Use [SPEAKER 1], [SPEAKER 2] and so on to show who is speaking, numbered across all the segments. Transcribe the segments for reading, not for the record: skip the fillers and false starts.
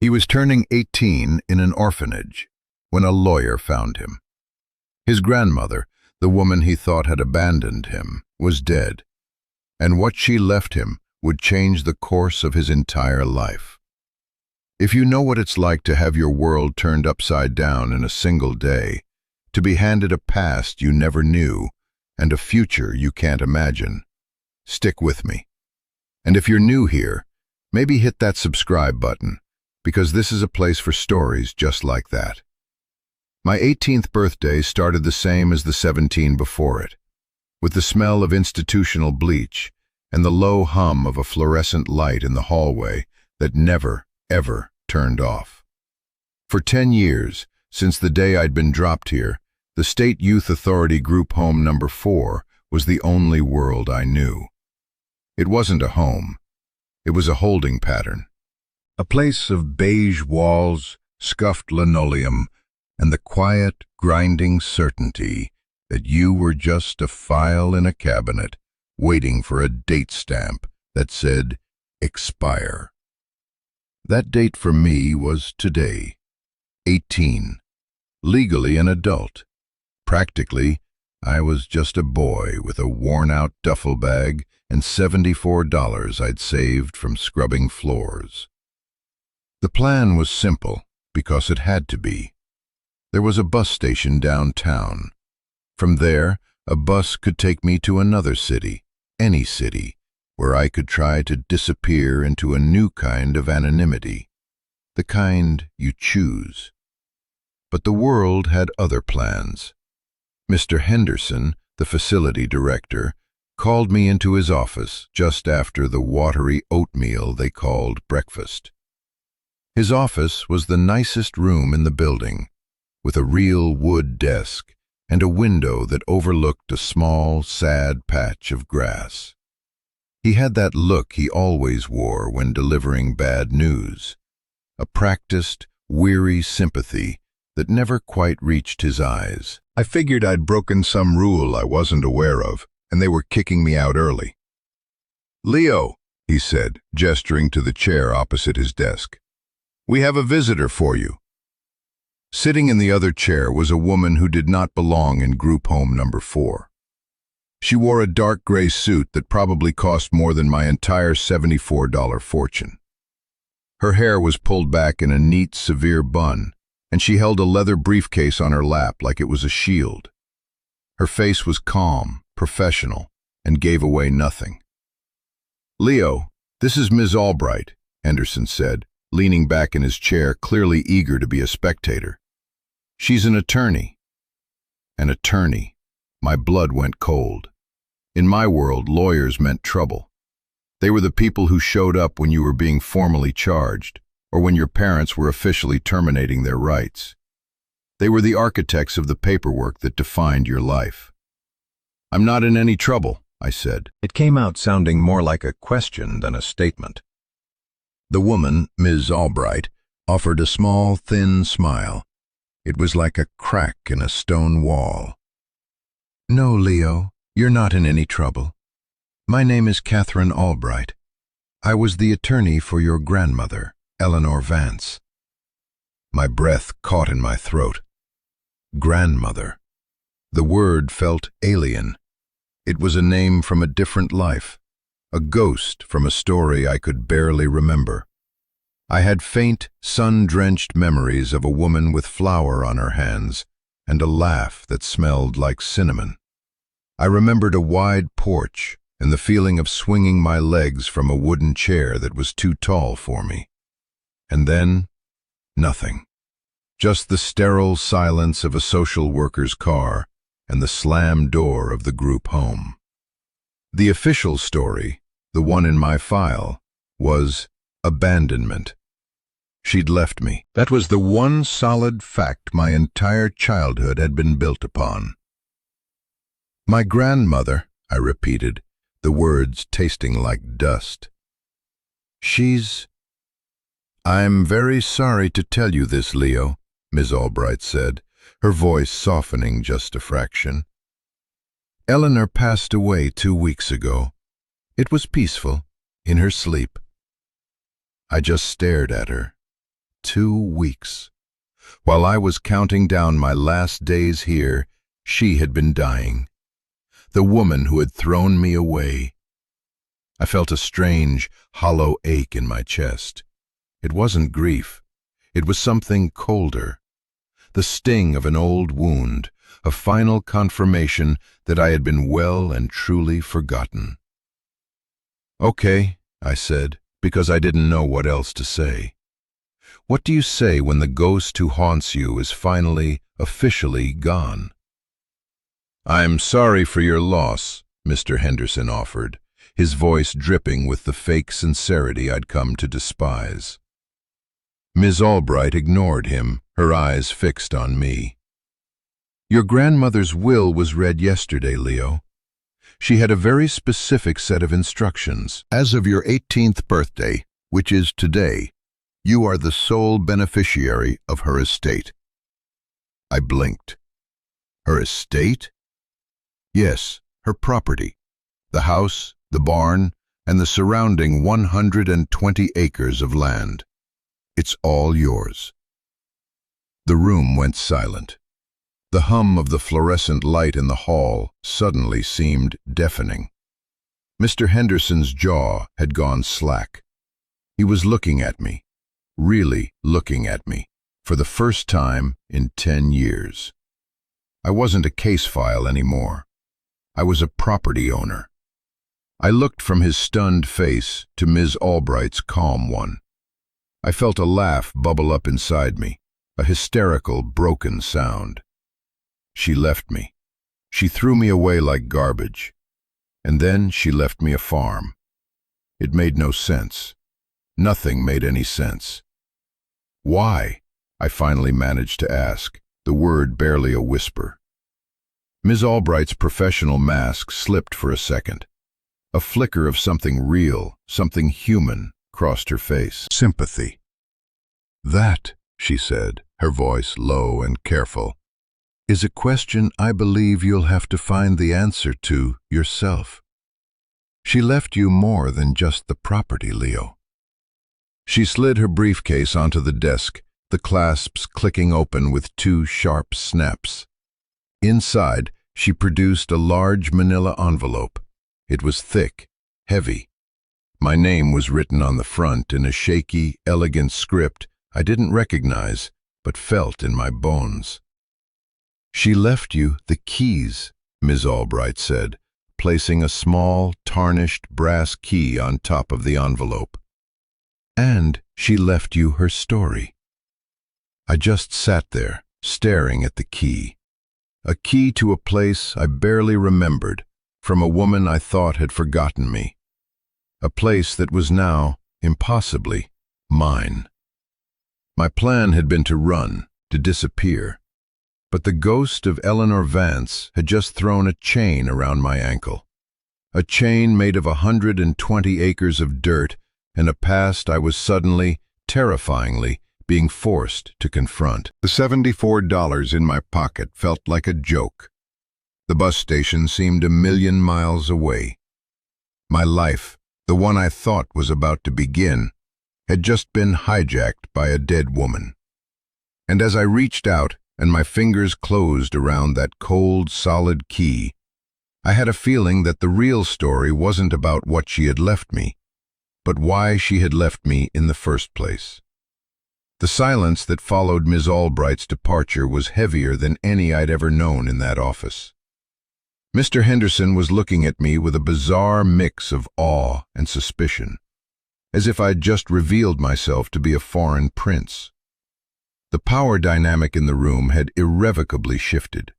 [SPEAKER 1] He was turning 18 in an orphanage when a lawyer found him. His grandmother, the woman he thought had abandoned him, was dead, and what she left him would change the course of his entire life. If you know what it's like to have your world turned upside down in a single day, to be handed a past you never knew and a future you can't imagine, stick with me. And if you're new here, maybe hit that subscribe button, because this is a place for stories just like that. My 18th birthday started the same as the 17 before it, with the smell of institutional bleach and the low hum of a fluorescent light in the hallway that never, ever turned off. For 10 years, since the day I'd been dropped here, the State Youth Authority Group Home No. 4 was the only world I knew. It wasn't a home. It was a holding pattern. A place of beige walls, scuffed linoleum, and the quiet, grinding certainty that you were just a file in a cabinet waiting for a date stamp that said, expire. That date for me was today, 18, legally an adult. Practically, I was just a boy with a worn-out duffel bag and $74 I'd saved from scrubbing floors. The plan was simple because it had to be. There was a bus station downtown. From there, a bus could take me to another city, any city, where I could try to disappear into a new kind of anonymity, the kind you choose. But the world had other plans. Mr. Henderson, the facility director, called me into his office just after the watery oatmeal they called breakfast. His office was the nicest room in the building, with a real wood desk and a window that overlooked a small, sad patch of grass. He had that look he always wore when delivering bad news, a practiced, weary sympathy that never quite reached his eyes. I figured I'd broken some rule I wasn't aware of, and they were kicking me out early. "Leo," he said, gesturing to the chair opposite his desk, "we have a visitor for you." Sitting in the other chair was a woman who did not belong in group home No. 4. She wore a dark gray suit that probably cost more than my entire $74 fortune. Her hair was pulled back in a neat, severe bun, and she held a leather briefcase on her lap like it was a shield. Her face was calm, professional, and gave away nothing. "Leo, this is Ms. Albright," Henderson said, leaning back in his chair, clearly eager to be a spectator. "She's an attorney." An attorney. My blood went cold. In my world, lawyers meant trouble. They were the people who showed up when you were being formally charged, or when your parents were officially terminating their rights. They were the architects of the paperwork that defined your life. "I'm not in any trouble," I said. It came out sounding more like a question than a statement. The woman, Ms. Albright, offered a small, thin smile. It was like a crack in a stone wall. "No, Leo, you're not in any trouble. My name is Catherine Albright. I was the attorney for your grandmother, Eleanor Vance." My breath caught in my throat. Grandmother. The word felt alien. It was a name from a different life, a ghost from a story I could barely remember. I had faint, sun-drenched memories of a woman with flour on her hands and a laugh that smelled like cinnamon. I remembered a wide porch and the feeling of swinging my legs from a wooden chair that was too tall for me. And then, nothing. Just the sterile silence of a social worker's car and the slammed door of the group home. The official story, the one in my file, was abandonment. She'd left me. That was the one solid fact my entire childhood had been built upon. "My grandmother," I repeated, the words tasting like dust. "I'm very sorry to tell you this, Leo," Ms. Albright said, her voice softening just a fraction. "Eleanor passed away 2 weeks ago. It was peaceful, in her sleep." I just stared at her. 2 weeks. While I was counting down my last days here, she had been dying. The woman who had thrown me away. I felt a strange, hollow ache in my chest. It wasn't grief. It was something colder. The sting of an old wound, a final confirmation that I had been well and truly forgotten. "Okay," I said, because I didn't know what else to say. "What do you say when the ghost who haunts you is finally, officially gone?" "I'm sorry for your loss," Mr. Henderson offered, his voice dripping with the fake sincerity I'd come to despise. Ms. Albright ignored him, her eyes fixed on me. "Your grandmother's will was read yesterday, Leo. She had a very specific set of instructions. As of your 18th birthday, which is today, you are the sole beneficiary of her estate." I blinked. Her estate? Yes, her property. The house, the barn, and the surrounding 120 acres of land. It's all yours. The room went silent. The hum of the fluorescent light in the hall suddenly seemed deafening. Mr. Henderson's jaw had gone slack. He was looking at me, really looking at me, for the first time in 10 years. I wasn't a case file anymore. I was a property owner. I looked from his stunned face to Ms. Albright's calm one. I felt a laugh bubble up inside me, a hysterical, broken sound. She left me. She threw me away like garbage. And then she left me a farm. It made no sense. Nothing made any sense. "Why?" I finally managed to ask, the word barely a whisper. Ms. Albright's professional mask slipped for a second. A flicker of something real, something human, crossed her face. "Sympathy." "That," she said, her voice low and careful, "is a question I believe you'll have to find the answer to yourself. She left you more than just the property, Leo." She slid her briefcase onto the desk, the clasps clicking open with 2 sharp snaps. Inside, she produced a large manila envelope. It was thick, heavy. My name was written on the front in a shaky, elegant script I didn't recognize, but felt in my bones. "She left you the keys," Ms. Albright said, placing a small, tarnished brass key on top of the envelope. "And she left you her story." I just sat there, staring at the key. A key to a place I barely remembered, from a woman I thought had forgotten me. A place that was now, impossibly, mine. My plan had been to run, to disappear. But the ghost of Eleanor Vance had just thrown a chain around my ankle. A chain made of 120 acres of dirt and a past I was suddenly, terrifyingly, being forced to confront. The $74 in my pocket felt like a joke. The bus station seemed a million miles away. My life, the one I thought was about to begin, had just been hijacked by a dead woman. And as I reached out and my fingers closed around that cold, solid key, I had a feeling that the real story wasn't about what she had left me, but why she had left me in the first place. The silence that followed Ms. Albright's departure was heavier than any I'd ever known in that office. Mr. Henderson was looking at me with a bizarre mix of awe and suspicion, as if I'd just revealed myself to be a foreign prince. The power dynamic in the room had irrevocably shifted.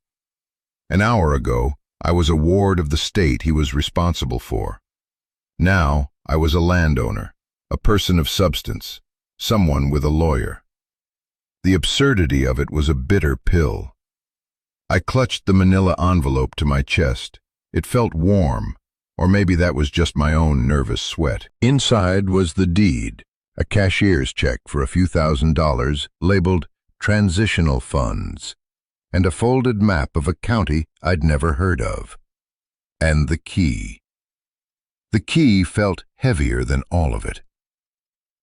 [SPEAKER 1] An hour ago, I was a ward of the state he was responsible for. Now, I was a landowner, a person of substance, someone with a lawyer. The absurdity of it was a bitter pill. I clutched the manila envelope to my chest. It felt warm, or maybe that was just my own nervous sweat. Inside was the deed, a cashier's check for a few $1,000s labeled Transitional Funds, and a folded map of a county I'd never heard of. And the key. The key felt heavier than all of it.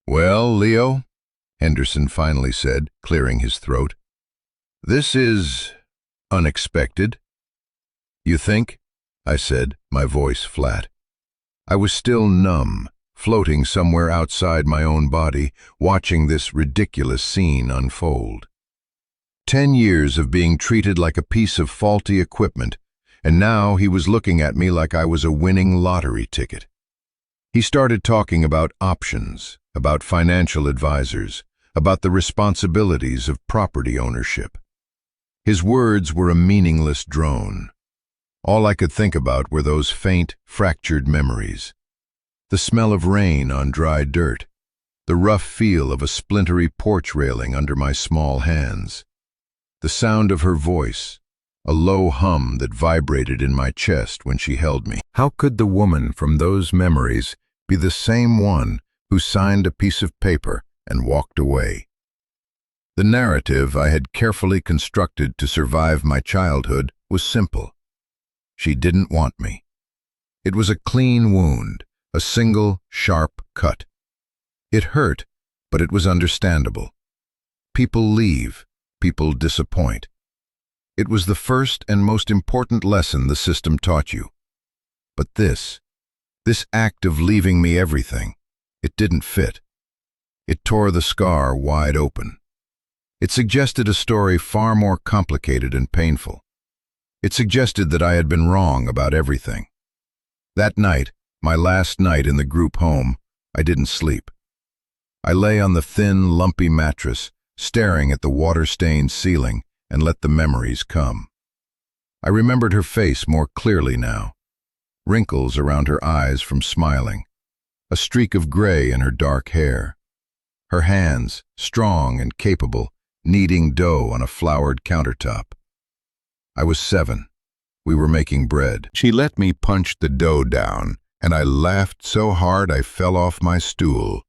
[SPEAKER 1] "Well, Leo," Henderson finally said, clearing his throat. "This is unexpected." "You think?" I said, my voice flat. I was still numb, floating somewhere outside my own body, watching this ridiculous scene unfold. 10 years of being treated like a piece of faulty equipment, and now he was looking at me like I was a winning lottery ticket. He started talking about options, about financial advisors, about the responsibilities of property ownership. His words were a meaningless drone. All I could think about were those faint, fractured memories. The smell of rain on dry dirt, the rough feel of a splintery porch railing under my small hands, the sound of her voice, a low hum that vibrated in my chest when she held me. How could the woman from those memories be the same one who signed a piece of paper and walked away? The narrative I had carefully constructed to survive my childhood was simple. She didn't want me. It was a clean wound, a single, sharp cut. It hurt, but it was understandable. People leave, people disappoint. It was the first and most important lesson the system taught you. But this act of leaving me everything, it didn't fit. It tore the scar wide open. It suggested a story far more complicated and painful. It suggested that I had been wrong about everything. That night, my last night in the group home, I didn't sleep. I lay on the thin, lumpy mattress, staring at the water-stained ceiling, and let the memories come. I remembered her face more clearly now. Wrinkles around her eyes from smiling, a streak of gray in her dark hair. Her hands, strong and capable, kneading dough on a floured countertop. I was 7. We were making bread. She let me punch the dough down, and I laughed so hard I fell off my stool.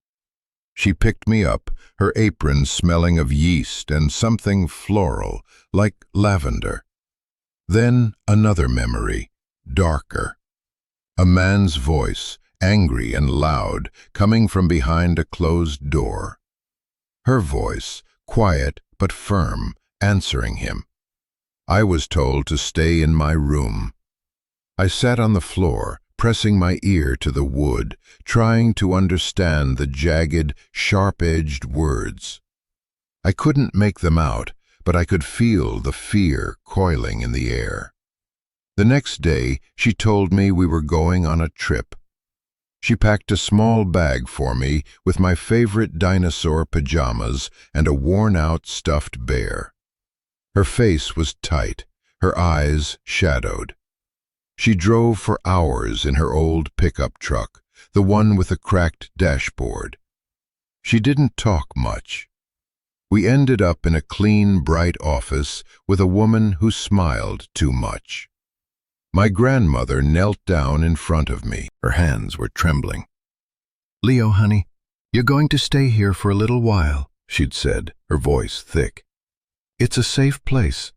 [SPEAKER 1] She picked me up, her apron smelling of yeast and something floral, like lavender. Then another memory, darker. A man's voice, angry and loud, coming from behind a closed door. Her voice, quiet but firm, answering him. I was told to stay in my room. I sat on the floor, pressing my ear to the wood, trying to understand the jagged, sharp-edged words. I couldn't make them out, but I could feel the fear coiling in the air. The next day, she told me we were going on a trip. She packed a small bag for me with my favorite dinosaur pajamas and a worn-out stuffed bear. Her face was tight, her eyes shadowed. She drove for hours in her old pickup truck, the one with a cracked dashboard. She didn't talk much. We ended up in a clean, bright office with a woman who smiled too much. My grandmother knelt down in front of me. Her hands were trembling. "Leo, honey, you're going to stay here for a little while," she'd said, her voice thick. "It's a safe place.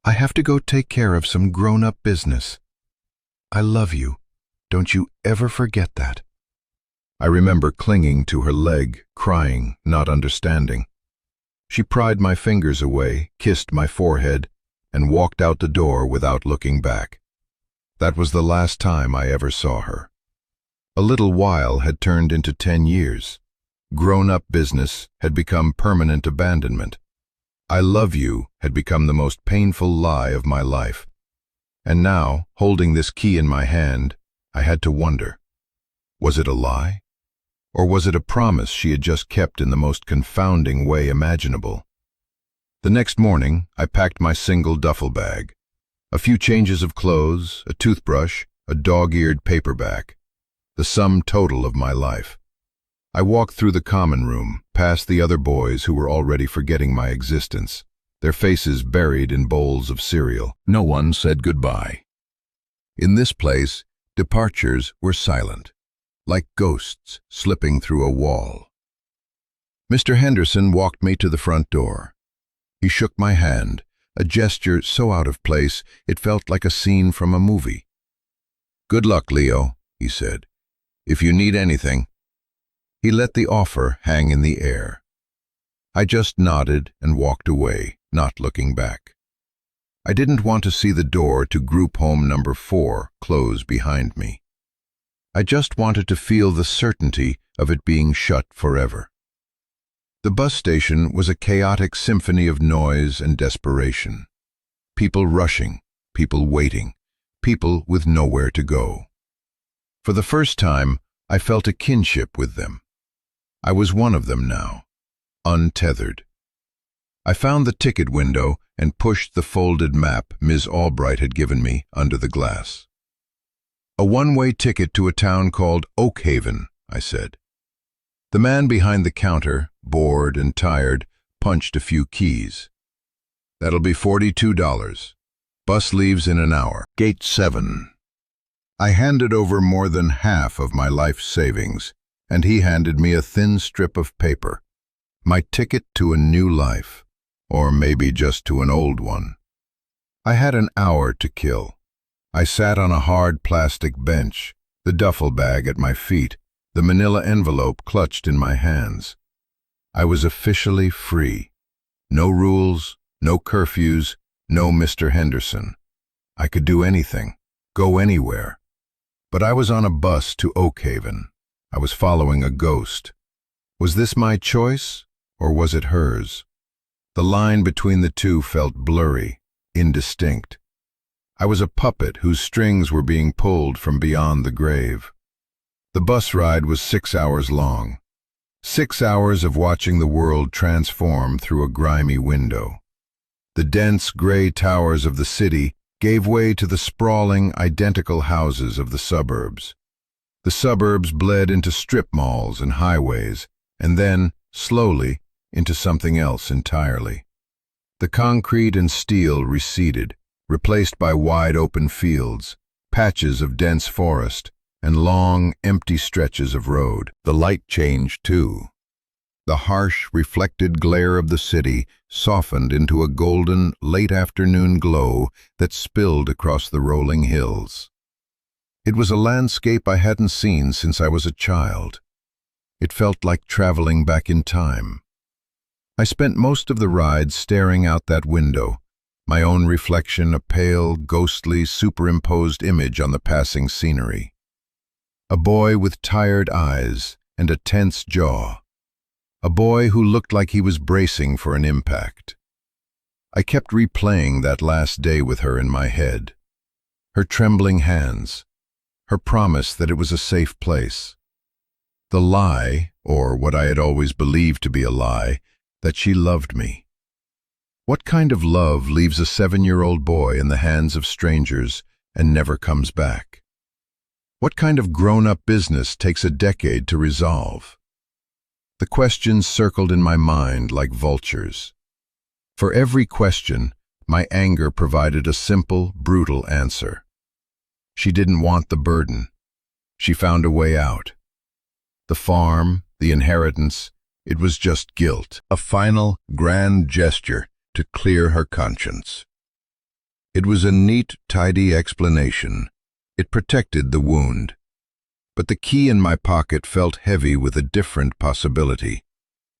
[SPEAKER 1] I have to go take care of some grown-up business. I love you. Don't you ever forget that." I remember clinging to her leg, crying, not understanding. She pried my fingers away, kissed my forehead, and walked out the door without looking back. That was the last time I ever saw her. A little while had turned into 10 years. Grown-up business had become permanent abandonment. "I love you" had become the most painful lie of my life. And now, holding this key in my hand, I had to wonder, was it a lie? Or was it a promise she had just kept in the most confounding way imaginable? The next morning, I packed my single duffel bag. A few changes of clothes, a toothbrush, a dog-eared paperback. The sum total of my life. I walked through the common room, past the other boys who were already forgetting my existence, their faces buried in bowls of cereal. No one said goodbye. In this place, departures were silent, like ghosts slipping through a wall. Mr. Henderson walked me to the front door. He shook my hand, a gesture so out of place it felt like a scene from a movie. "Good luck, Leo," he said. "If you need anything." He let the offer hang in the air. I just nodded and walked away, not looking back. I didn't want to see the door to group home number 4 close behind me. I just wanted to feel the certainty of it being shut forever. The bus station was a chaotic symphony of noise and desperation. People rushing, people waiting, people with nowhere to go. For the first time, I felt a kinship with them. I was one of them now, untethered. I found the ticket window and pushed the folded map Ms. Albright had given me under the glass. "A one-way ticket to a town called Oakhaven," I said. The man behind the counter, bored and tired, punched a few keys. "That'll be $42. Bus leaves in an hour. Gate 7. I handed over more than half of my life savings, and he handed me a thin strip of paper. My ticket to a new life, or maybe just to an old one. I had an hour to kill. I sat on a hard plastic bench, the duffel bag at my feet, the manila envelope clutched in my hands. I was officially free. No rules, no curfews, no Mr. Henderson. I could do anything, go anywhere. But I was on a bus to Oakhaven. I was following a ghost. Was this my choice, or was it hers? The line between the two felt blurry, indistinct. I was a puppet whose strings were being pulled from beyond the grave. The bus ride was 6 hours long. 6 hours of watching the world transform through a grimy window. The dense gray towers of the city gave way to the sprawling, identical houses of the suburbs. The suburbs bled into strip malls and highways, and then, slowly, into something else entirely. The concrete and steel receded, replaced by wide-open fields, patches of dense forest, and long, empty stretches of road. The light changed, too. The harsh, reflected glare of the city softened into a golden, late-afternoon glow that spilled across the rolling hills. It was a landscape I hadn't seen since I was a child. It felt like traveling back in time. I spent most of the ride staring out that window, my own reflection a pale, ghostly, superimposed image on the passing scenery. A boy with tired eyes and a tense jaw. A boy who looked like he was bracing for an impact. I kept replaying that last day with her in my head. Her trembling hands. Her promise that it was a safe place. The lie, or what I had always believed to be a lie, that she loved me. What kind of love leaves a 7-year-old boy in the hands of strangers and never comes back? What kind of grown-up business takes a decade to resolve? The questions circled in my mind like vultures. For every question, my anger provided a simple, brutal answer. She didn't want the burden. She found a way out. The farm, the inheritance, it was just guilt, a final, grand gesture to clear her conscience. It was a neat, tidy explanation. It protected the wound. But the key in my pocket felt heavy with a different possibility,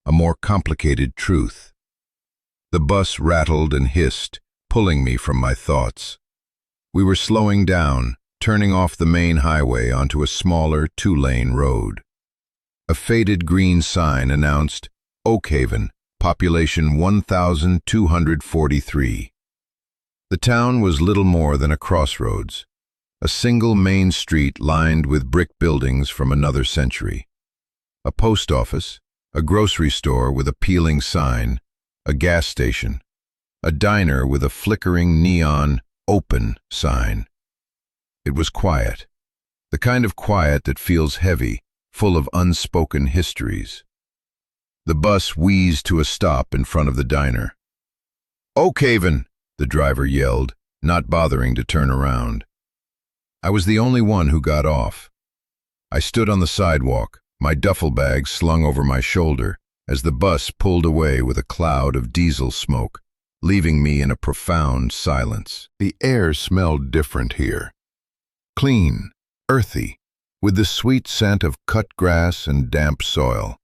[SPEAKER 1] a more complicated truth. The bus rattled and hissed, pulling me from my thoughts. We were slowing down, turning off the main highway onto a smaller 2-lane road. A faded green sign announced, Oakhaven, population 1,243. The town was little more than a crossroads. A single main street lined with brick buildings from another century. A post office, a grocery store with a peeling sign, a gas station, a diner with a flickering neon "open" sign. It was quiet, the kind of quiet that feels heavy, full of unspoken histories. The bus wheezed to a stop in front of the diner. "Oakhaven!" the driver yelled, not bothering to turn around. I was the only one who got off. I stood on the sidewalk, my duffel bag slung over my shoulder, as the bus pulled away with a cloud of diesel smoke, leaving me in a profound silence. The air smelled different here. Clean, earthy, with the sweet scent of cut grass and damp soil.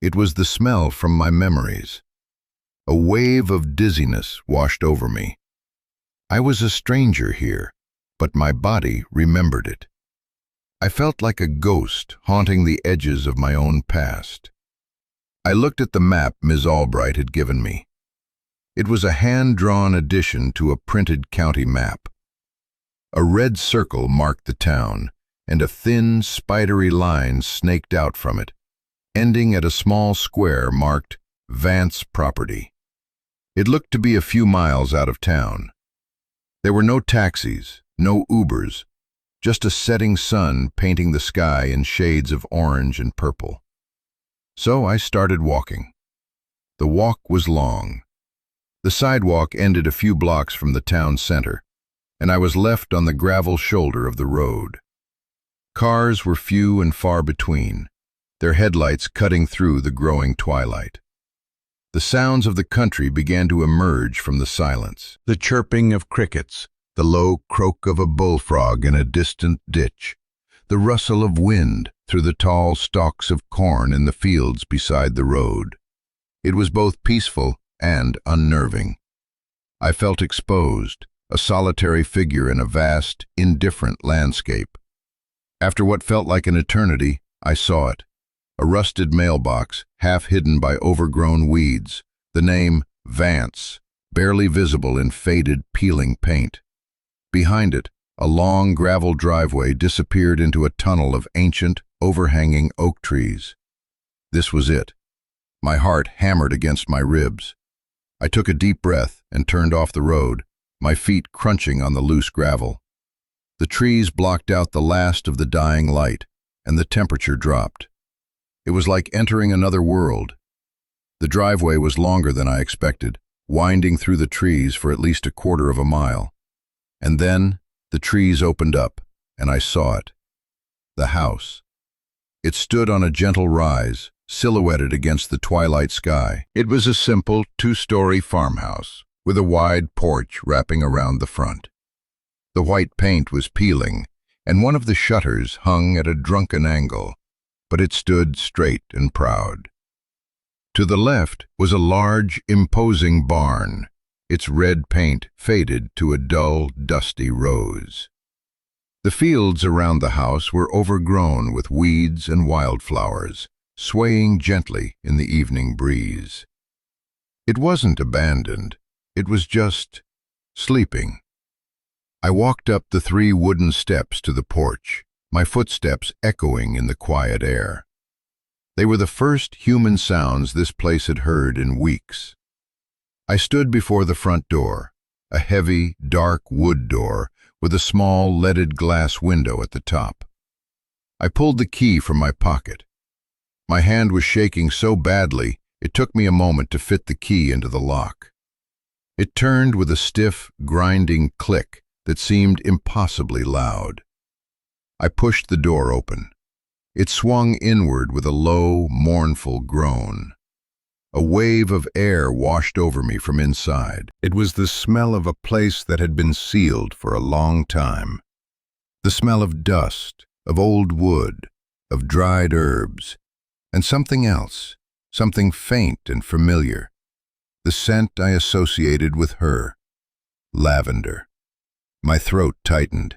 [SPEAKER 1] It was the smell from my memories. A wave of dizziness washed over me. I was a stranger here, but my body remembered it. I felt like a ghost haunting the edges of my own past. I looked at the map Ms. Albright had given me. It was a hand-drawn addition to a printed county map. A red circle marked the town, and a thin, spidery line snaked out from it, ending at a small square marked Vance Property. It looked to be a few miles out of town. There were no taxis, no Ubers, just a setting sun painting the sky in shades of orange and purple. So I started walking. The walk was long. The sidewalk ended a few blocks from the town center, and I was left on the gravel shoulder of the road. Cars were few and far between, their headlights cutting through the growing twilight. The sounds of the country began to emerge from the silence. The chirping of crickets, the low croak of a bullfrog in a distant ditch, the rustle of wind through the tall stalks of corn in the fields beside the road. It was both peaceful and unnerving. I felt exposed, a solitary figure in a vast, indifferent landscape. After what felt like an eternity, I saw it. A rusted mailbox, half hidden by overgrown weeds, the name Vance, barely visible in faded, peeling paint. Behind it, a long gravel driveway disappeared into a tunnel of ancient, overhanging oak trees. This was it. My heart hammered against my ribs. I took a deep breath and turned off the road, my feet crunching on the loose gravel. The trees blocked out the last of the dying light, and the temperature dropped. It was like entering another world. The driveway was longer than I expected, winding through the trees for at least a quarter of a mile. And then the trees opened up, and I saw it. The house. It stood on a gentle rise, silhouetted against the twilight sky. It was a simple two-story farmhouse, with a wide porch wrapping around the front. The white paint was peeling, and one of the shutters hung at a drunken angle, but it stood straight and proud. To the left was a large, imposing barn, its red paint faded to a dull, dusty rose. The fields around the house were overgrown with weeds and wildflowers, swaying gently in the evening breeze. It wasn't abandoned, it was just sleeping. I walked up the 3 wooden steps to the porch, my footsteps echoing in the quiet air. They were the first human sounds this place had heard in weeks. I stood before the front door, a heavy, dark wood door with a small leaded glass window at the top. I pulled the key from my pocket. My hand was shaking so badly it took me a moment to fit the key into the lock. It turned with a stiff, grinding click that seemed impossibly loud. I pushed the door open. It swung inward with a low, mournful groan. A wave of air washed over me from inside. It was the smell of a place that had been sealed for a long time. The smell of dust, of old wood, of dried herbs, and something else, something faint and familiar. The scent I associated with her. Lavender. My throat tightened.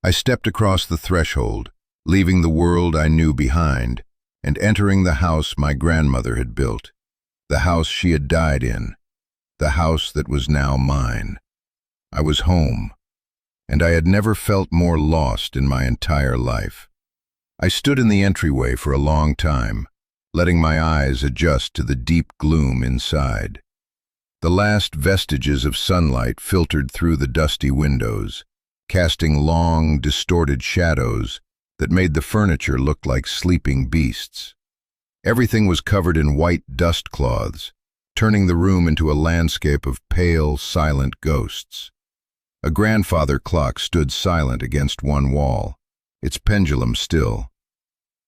[SPEAKER 1] I stepped across the threshold, leaving the world I knew behind, and entering the house my grandmother had built. The house she had died in, the house that was now mine. I was home, and I had never felt more lost in my entire life. I stood in the entryway for a long time, letting my eyes adjust to the deep gloom inside. The last vestiges of sunlight filtered through the dusty windows, casting long, distorted shadows that made the furniture look like sleeping beasts. Everything was covered in white dust cloths, turning the room into a landscape of pale, silent ghosts. A grandfather clock stood silent against one wall, its pendulum still.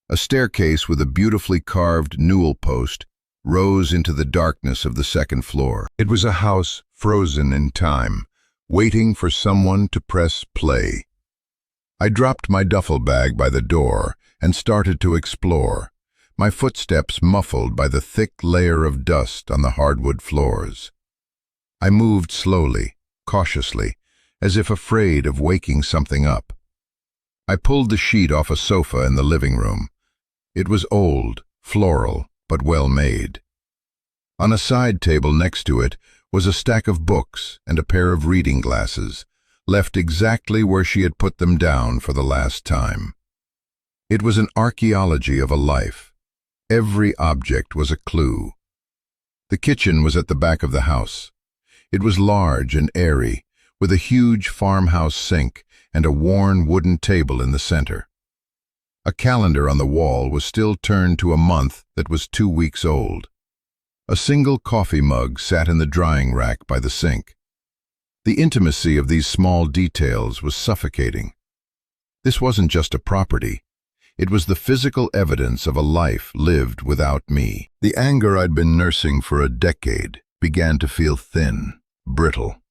[SPEAKER 1] A staircase with a beautifully carved newel post rose into the darkness of the second floor. It was a house frozen in time, waiting for someone to press play. I dropped my duffel bag by the door and started to explore, my footsteps muffled by the thick layer of dust on the hardwood floors. I moved slowly, cautiously, as if afraid of waking something up. I pulled the sheet off a sofa in the living room. It was old, floral, but well made. On a side table next to it was a stack of books and a pair of reading glasses, left exactly where she had put them down for the last time. It was an archaeology of a life. Every object was a clue. The kitchen was at the back of the house. It was large and airy, with a huge farmhouse sink and a worn wooden table in the center. A calendar on the wall was still turned to a month that was 2 weeks old. A single coffee mug sat in the drying rack by the sink. The intimacy of these small details was suffocating. This wasn't just a property. It was the physical evidence of a life lived without me. The anger I'd been nursing for a decade began to feel thin, brittle.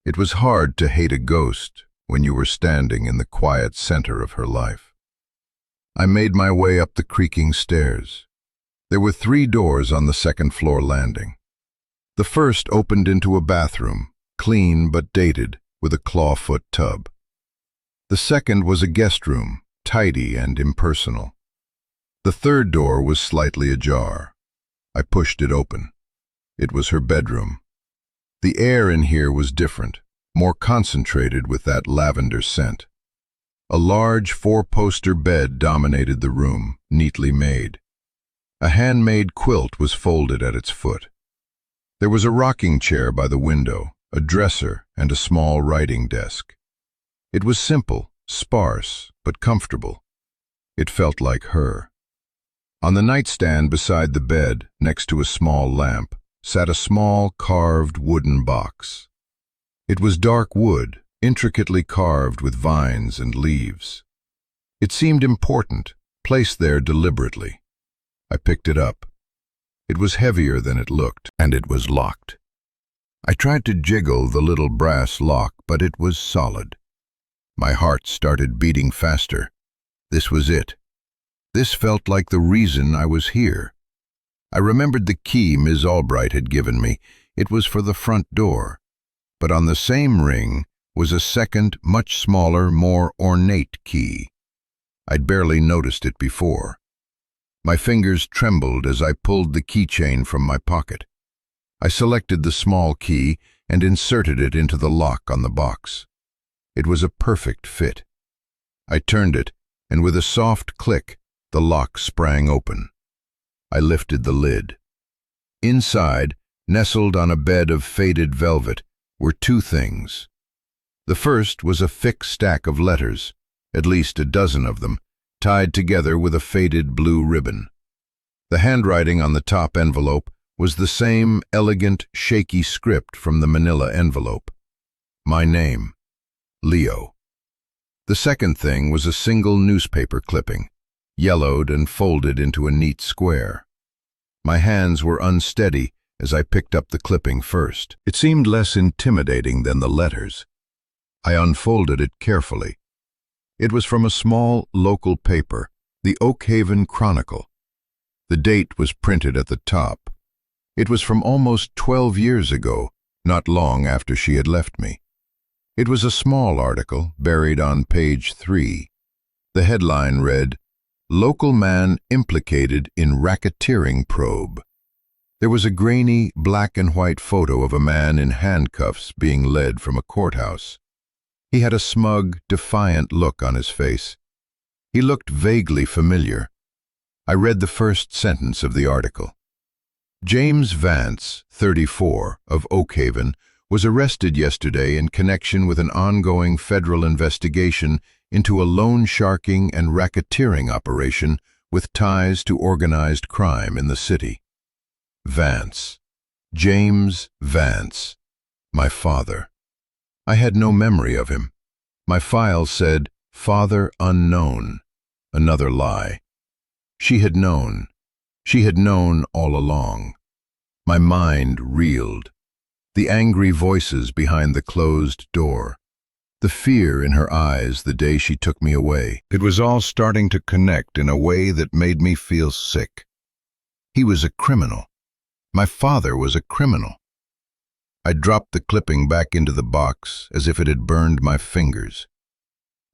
[SPEAKER 1] It was hard to hate a ghost when you were standing in the quiet center of her life. I made my way up the creaking stairs. There were 3 doors on the second-floor landing. The first opened into a bathroom, clean but dated, with a clawfoot tub. The second was a guest room, tidy and impersonal. The third door was slightly ajar. I pushed it open. It was her bedroom. The air in here was different, more concentrated with that lavender scent. A large 4-poster bed dominated the room, neatly made. A handmade quilt was folded at its foot. There was a rocking chair by the window, a dresser, and a small writing desk. It was simple, sparse, but comfortable. It felt like her. On the nightstand beside the bed, next to a small lamp, sat a small carved wooden box. It was dark wood, intricately carved with vines and leaves. It seemed important, placed there deliberately. I picked it up. It was heavier than it looked, and it was locked. I tried to jiggle the little brass lock, but it was solid. My heart started beating faster. This was it. This felt like the reason I was here. I remembered the key Ms. Albright had given me. It was for the front door. But on the same ring was a second, much smaller, more ornate key. I'd barely noticed it before. My fingers trembled as I pulled the keychain from my pocket. I selected the small key and inserted it into the lock on the box. It was a perfect fit. I turned it, and with a soft click, the lock sprang open. I lifted the lid. Inside, nestled on a bed of faded velvet, were 2 things. The first was a thick stack of letters, at least a dozen of them, tied together with a faded blue ribbon. The handwriting on the top envelope was the same elegant, shaky script from the manila envelope. My name, Leo. The second thing was a single newspaper clipping, yellowed and folded into a neat square. My hands were unsteady as I picked up the clipping first. It seemed less intimidating than the letters. I unfolded it carefully. It was from a small local paper, the Oakhaven Chronicle. The date was printed at the top. It was from almost 12 years ago, not long after she had left me. It was a small article, buried on page 3. The headline read, "Local man implicated in racketeering probe." There was a grainy, black and white photo of a man in handcuffs being led from a courthouse. He had a smug, defiant look on his face. He looked vaguely familiar. I read the first sentence of the article. James Vance, 34, of Oakhaven, was arrested yesterday in connection with an ongoing federal investigation into a loan sharking and racketeering operation with ties to organized crime in the city. Vance. James Vance. My father. I had no memory of him. My file said, "Father unknown." Another lie. She had known. She had known all along. My mind reeled. The angry voices behind the closed door. the fear in her eyes the day she took me away. It was all starting to connect in a way that made me feel sick. He was a criminal. My father was a criminal. I dropped the clipping back into the box as if it had burned my fingers.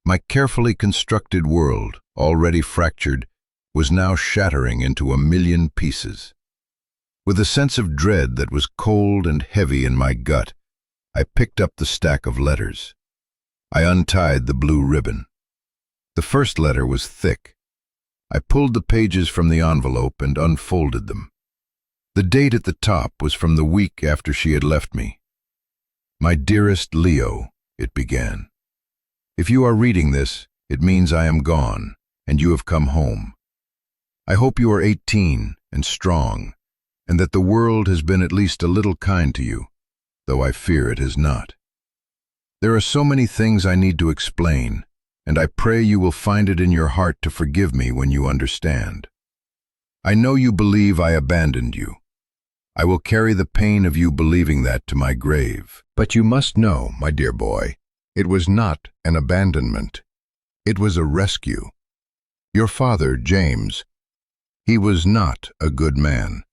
[SPEAKER 1] My carefully constructed world, already fractured, was now shattering into a million pieces. With a sense of dread that was cold and heavy in my gut, I picked up the stack of letters. I untied the blue ribbon. The first letter was thick. I pulled the pages from the envelope and unfolded them. The date at the top was from the week after she had left me. "My dearest Leo," it began. "If you are reading this, it means I am gone, and you have come home. I hope you are 18 and strong, and that the world has been at least a little kind to you, though I fear it has not. There are so many things I need to explain, and I pray you will find it in your heart to forgive me when you understand. I know you believe I abandoned you. I will carry the pain of you believing that to my grave. But you must know, my dear boy, it was not an abandonment. It was a rescue. Your father, James, he was not a good man.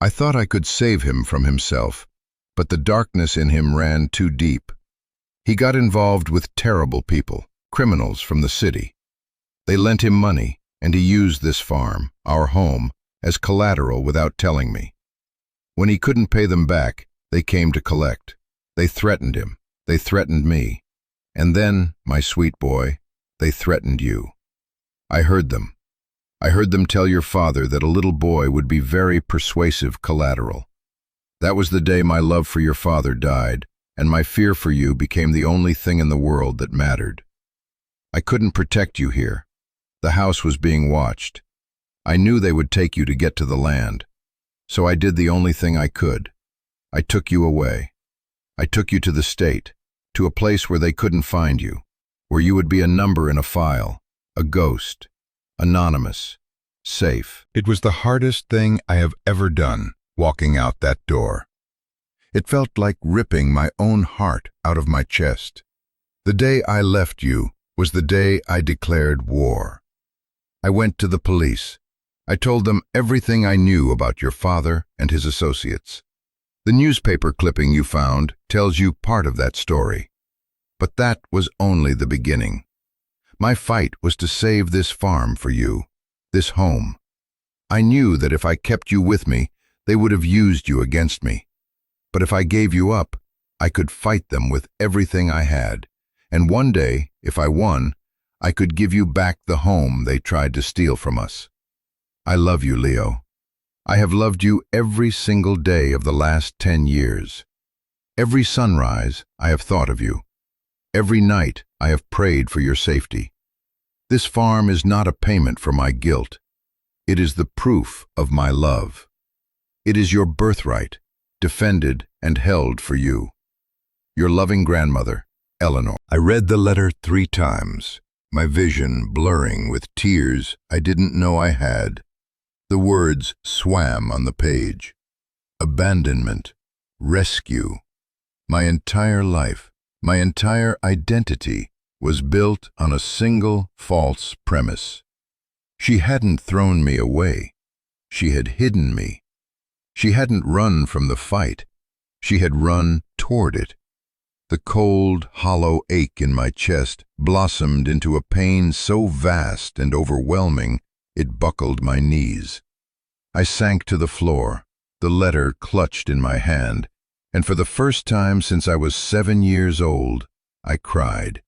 [SPEAKER 1] I thought I could save him from himself, but the darkness in him ran too deep. He got involved with terrible people, criminals from the city. They lent him money, and he used this farm, our home, as collateral without telling me. When he couldn't pay them back, they came to collect. They threatened him. They threatened me. And then, my sweet boy, they threatened you. I heard them. I heard them tell your father that a little boy would be very persuasive collateral. That was the day my love for your father died, and my fear for you became the only thing in the world that mattered. I couldn't protect you here. The house was being watched. I knew they would take you to get to the land. So I did the only thing I could. I took you away. I took you to the state, to a place where they couldn't find you, where you would be a number in a file, a ghost, anonymous, safe. It was the hardest thing I have ever done, walking out that door. It felt like ripping my own heart out of my chest. The day I left you was the day I declared war. I went to the police. I told them everything I knew about your father and his associates. The newspaper clipping you found tells you part of that story. But that was only the beginning. My fight was to save this farm for you, this home. I knew that if I kept you with me, they would have used you against me. But if I gave you up, I could fight them with everything I had. And one day, if I won, I could give you back the home they tried to steal from us. I love you, Leo. I have loved you every single day of the last 10 years. Every sunrise, I have thought of you. Every night, I have prayed for your safety. This farm is not a payment for my guilt. It is the proof of my love. It is your birthright, defended and held for you. Your loving grandmother, Eleanor. I read the letter 3 times, my vision blurring with tears I didn't know I had. The words swam on the page. Abandonment, rescue. My entire life, my entire identity was built on a single false premise. She hadn't thrown me away. She had hidden me. She hadn't run from the fight. She had run toward it. The cold, hollow ache in my chest blossomed into a pain so vast and overwhelming it buckled my knees. I sank to the floor, the letter clutched in my hand, and for the first time since I was 7 years old, I cried.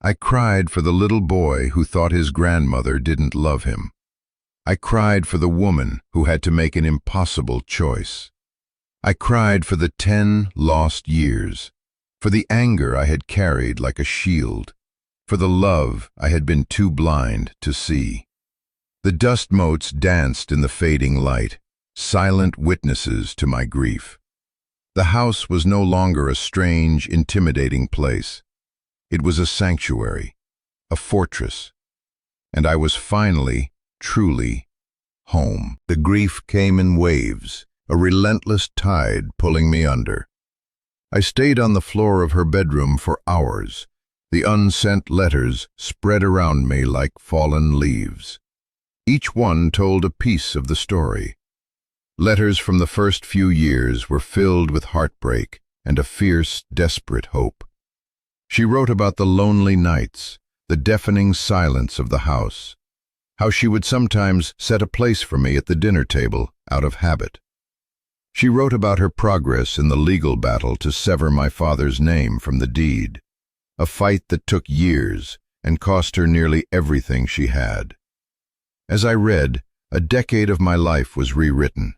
[SPEAKER 1] I cried for the little boy who thought his grandmother didn't love him. I cried for the woman who had to make an impossible choice. I cried for the 10 lost years, for the anger I had carried like a shield, for the love I had been too blind to see. The dust motes danced in the fading light, silent witnesses to my grief. The house was no longer a strange, intimidating place. It was a sanctuary, a fortress, and I was finally, truly, home. The grief came in waves, a relentless tide pulling me under. I stayed on the floor of her bedroom for hours, The unsent letters spread around me like fallen leaves. Each one told a piece of the story. Letters from the first few years were filled with heartbreak and a fierce, desperate hope. She wrote about the lonely nights, the deafening silence of the house, how she would sometimes set a place for me at the dinner table out of habit. She wrote about her progress in the legal battle to sever my father's name from the deed, a fight that took years and cost her nearly everything she had. As I read, a decade of my life was rewritten.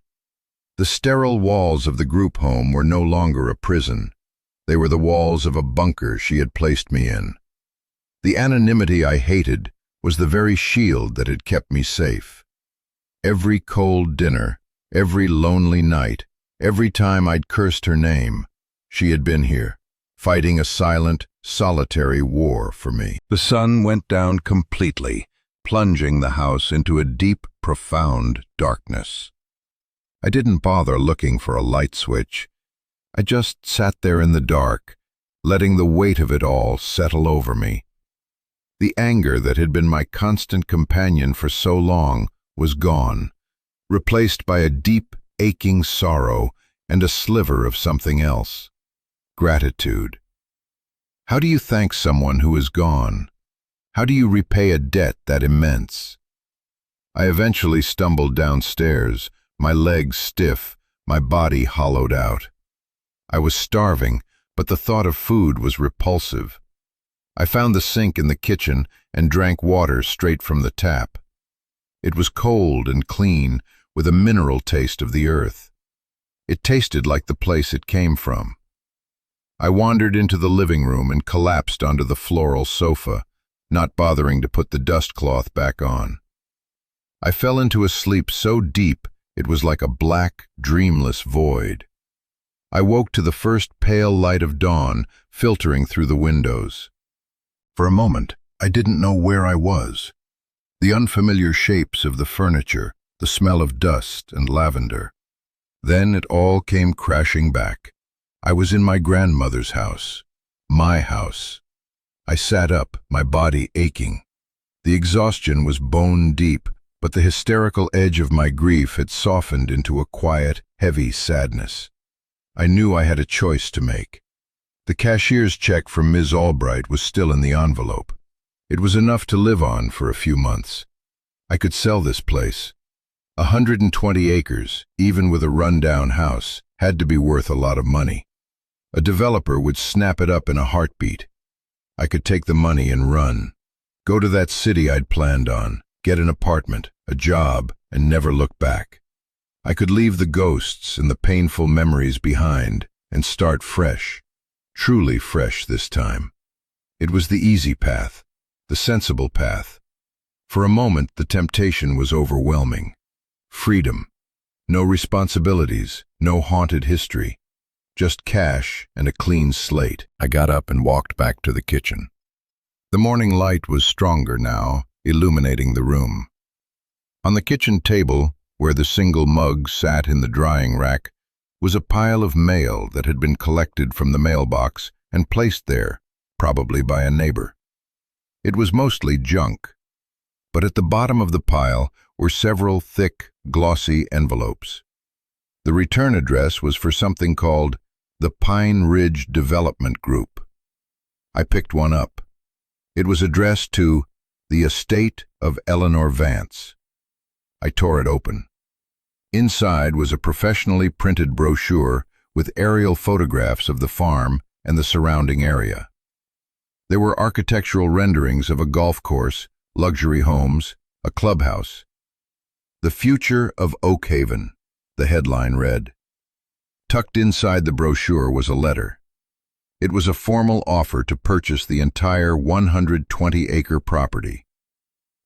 [SPEAKER 1] The sterile walls of the group home were no longer a prison. They were the walls of a bunker she had placed me in. The anonymity I hated was the very shield that had kept me safe. Every cold dinner, every lonely night, every time I'd cursed her name, she had been here, fighting a silent, solitary war for me. The sun went down completely, plunging the house into a deep, profound darkness. I didn't bother looking for a light switch. I just sat there in the dark, letting the weight of it all settle over me. The anger that had been my constant companion for so long was gone, replaced by a deep, aching sorrow and a sliver of something else. Gratitude. How do you thank someone who is gone? How do you repay a debt that immense? I eventually stumbled downstairs, my legs stiff, my body hollowed out. I was starving, but the thought of food was repulsive. I found the sink in the kitchen and drank water straight from the tap. It was cold and clean, with a mineral taste of the earth. It tasted like the place it came from. I wandered into the living room and collapsed onto the floral sofa, not bothering to put the dust cloth back on. I fell into a sleep so deep it was like a black, dreamless void. I woke to the first pale light of dawn filtering through the windows. For a moment, I didn't know where I was. The unfamiliar shapes of the furniture, the smell of dust and lavender. Then it all came crashing back. I was in my grandmother's house, my house. I sat up, my body aching. The exhaustion was bone deep, but the hysterical edge of my grief had softened into a quiet, heavy sadness. I knew I had a choice to make. The cashier's check from Ms. Albright was still in the envelope. It was enough to live on for a few months. I could sell this place. 120 acres, even with a run-down house, had to be worth a lot of money. A developer would snap it up in a heartbeat. I could take the money and run. Go to that city I'd planned on, get an apartment, a job, and never look back. I could leave the ghosts and the painful memories behind and start fresh. Truly fresh this time. It was the easy path, the sensible path. For a moment, the temptation was overwhelming. Freedom. No responsibilities, no haunted history. Just cash and a clean slate. I got up and walked back to the kitchen. The morning light was stronger now, illuminating the room. On the kitchen table, where the single mug sat in the drying rack, was a pile of mail that had been collected from the mailbox and placed there, probably by a neighbor. It was mostly junk, but at the bottom of the pile were several thick, glossy envelopes. The return address was for something called the Pine Ridge Development Group. I picked one up. It was addressed to the estate of Eleanor Vance. I tore it open. Inside was a professionally printed brochure with aerial photographs of the farm and the surrounding area. There were architectural renderings of a golf course, luxury homes, a clubhouse. "The Future of Oak Haven," the headline read. Tucked inside the brochure was a letter. It was a formal offer to purchase the entire 120-acre property.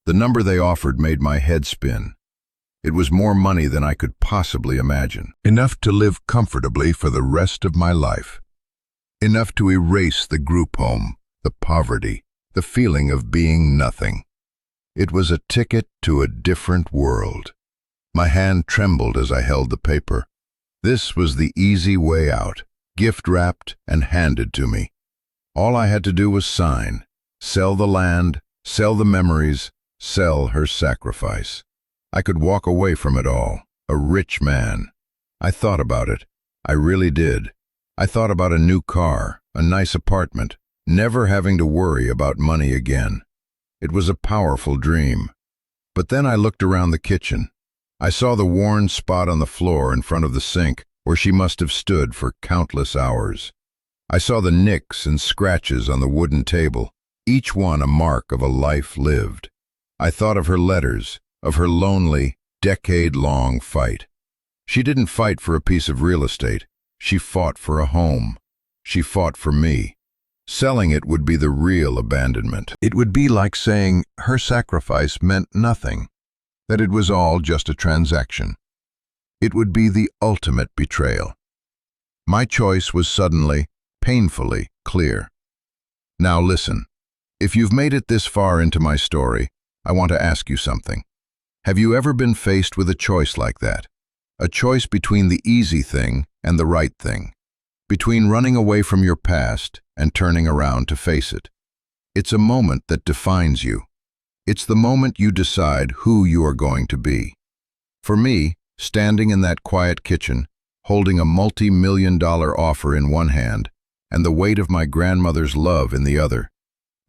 [SPEAKER 1] The number they offered made my head spin. It was more money than I could possibly imagine. Enough to live comfortably for the rest of my life. Enough to erase the group home, the poverty, the feeling of being nothing. It was a ticket to a different world. My hand trembled as I held the paper. This was the easy way out, gift-wrapped and handed to me. All I had to do was sign, sell the land, sell the memories, sell her sacrifice. I could walk away from it all, a rich man. I thought about it. I really did. I thought about a new car, a nice apartment, never having to worry about money again. It was a powerful dream. But then I looked around the kitchen. I saw the worn spot on the floor in front of the sink where she must have stood for countless hours. I saw the nicks and scratches on the wooden table, each one a mark of a life lived. I thought of her letters, of her lonely, decade-long fight. She didn't fight for a piece of real estate. She fought for a home. She fought for me. Selling it would be the real abandonment. It would be like saying her sacrifice meant nothing, that it was all just a transaction. It would be the ultimate betrayal. My choice was suddenly, painfully clear. Now listen, if you've made it this far into my story, I want to ask you something. Have you ever been faced with a choice like that? A choice between the easy thing and the right thing, between running away from your past and turning around to face it. It's a moment that defines you. It's the moment you decide who you are going to be. For me, standing in that quiet kitchen, holding a multi-million-dollar offer in one hand and the weight of my grandmother's love in the other,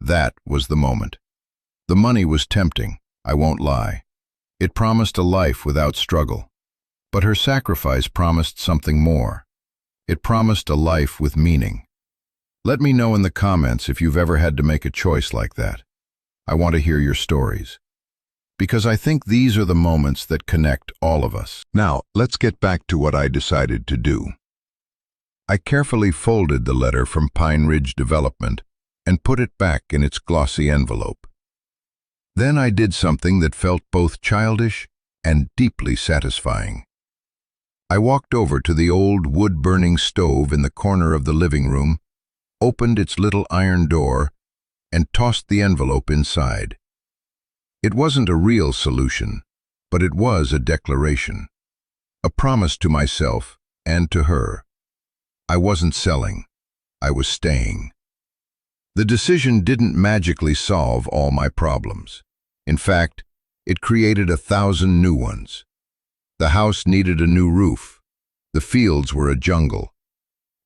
[SPEAKER 1] that was the moment. The money was tempting, I won't lie. It promised a life without struggle. But her sacrifice promised something more. It promised a life with meaning. Let me know in the comments if you've ever had to make a choice like that. I want to hear your stories. Because I think these are the moments that connect all of us. Now, let's get back to what I decided to do. I carefully folded the letter from Pine Ridge Development and put it back in its glossy envelope. Then I did something that felt both childish and deeply satisfying. I walked over to the old wood-burning stove in the corner of the living room, opened its little iron door, and tossed the envelope inside. It wasn't a real solution, but it was a declaration, a promise to myself and to her. I wasn't selling, I was staying. The decision didn't magically solve all my problems. In fact, it created 1,000 new ones. The house needed a new roof. The fields were a jungle.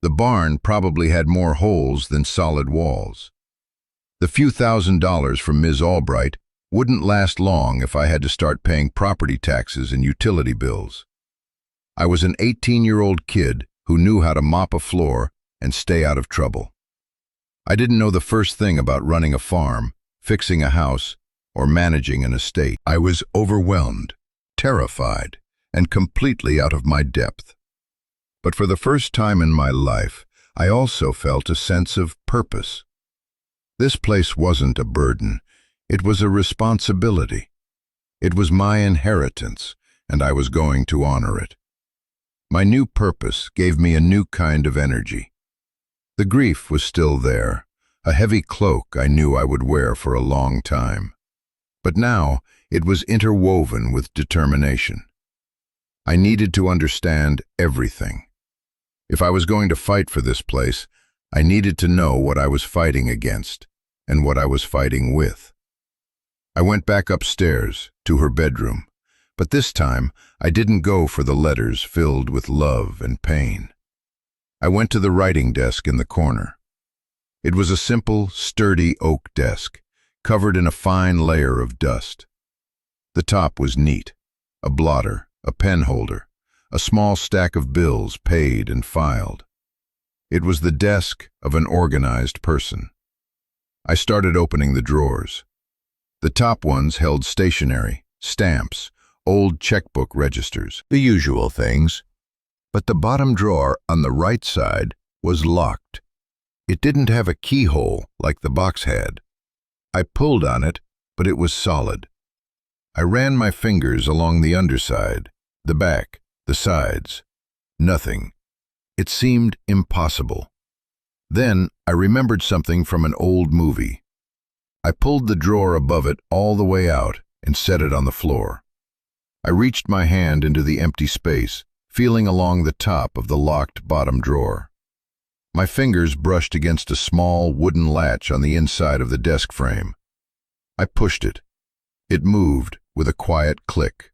[SPEAKER 1] The barn probably had more holes than solid walls. The few $1,000s from Ms. Albright wouldn't last long if I had to start paying property taxes and utility bills. I was an 18-year-old kid who knew how to mop a floor and stay out of trouble. I didn't know the first thing about running a farm, fixing a house, or managing an estate. I was overwhelmed, terrified, and completely out of my depth. But for the first time in my life, I also felt a sense of purpose. This place wasn't a burden, it was a responsibility. It was my inheritance, and I was going to honor it. My new purpose gave me a new kind of energy. The grief was still there, a heavy cloak I knew I would wear for a long time. But now it was interwoven with determination. I needed to understand everything. If I was going to fight for this place, I needed to know what I was fighting against and what I was fighting with. I went back upstairs to her bedroom, but this time I didn't go for the letters filled with love and pain. I went to the writing desk in the corner. It was a simple, sturdy oak desk, covered in a fine layer of dust. The top was neat, a blotter, a pen holder, a small stack of bills paid and filed. It was the desk of an organized person. I started opening the drawers. The top ones held stationery, stamps, old checkbook registers, the usual things. But the bottom drawer on the right side was locked. It didn't have a keyhole like the box had. I pulled on it, but it was solid. I ran my fingers along the underside, the back, the sides. Nothing. It seemed impossible. Then I remembered something from an old movie. I pulled the drawer above it all the way out and set it on the floor. I reached my hand into the empty space, feeling along the top of the locked bottom drawer. My fingers brushed against a small wooden latch on the inside of the desk frame. I pushed it. It moved with a quiet click.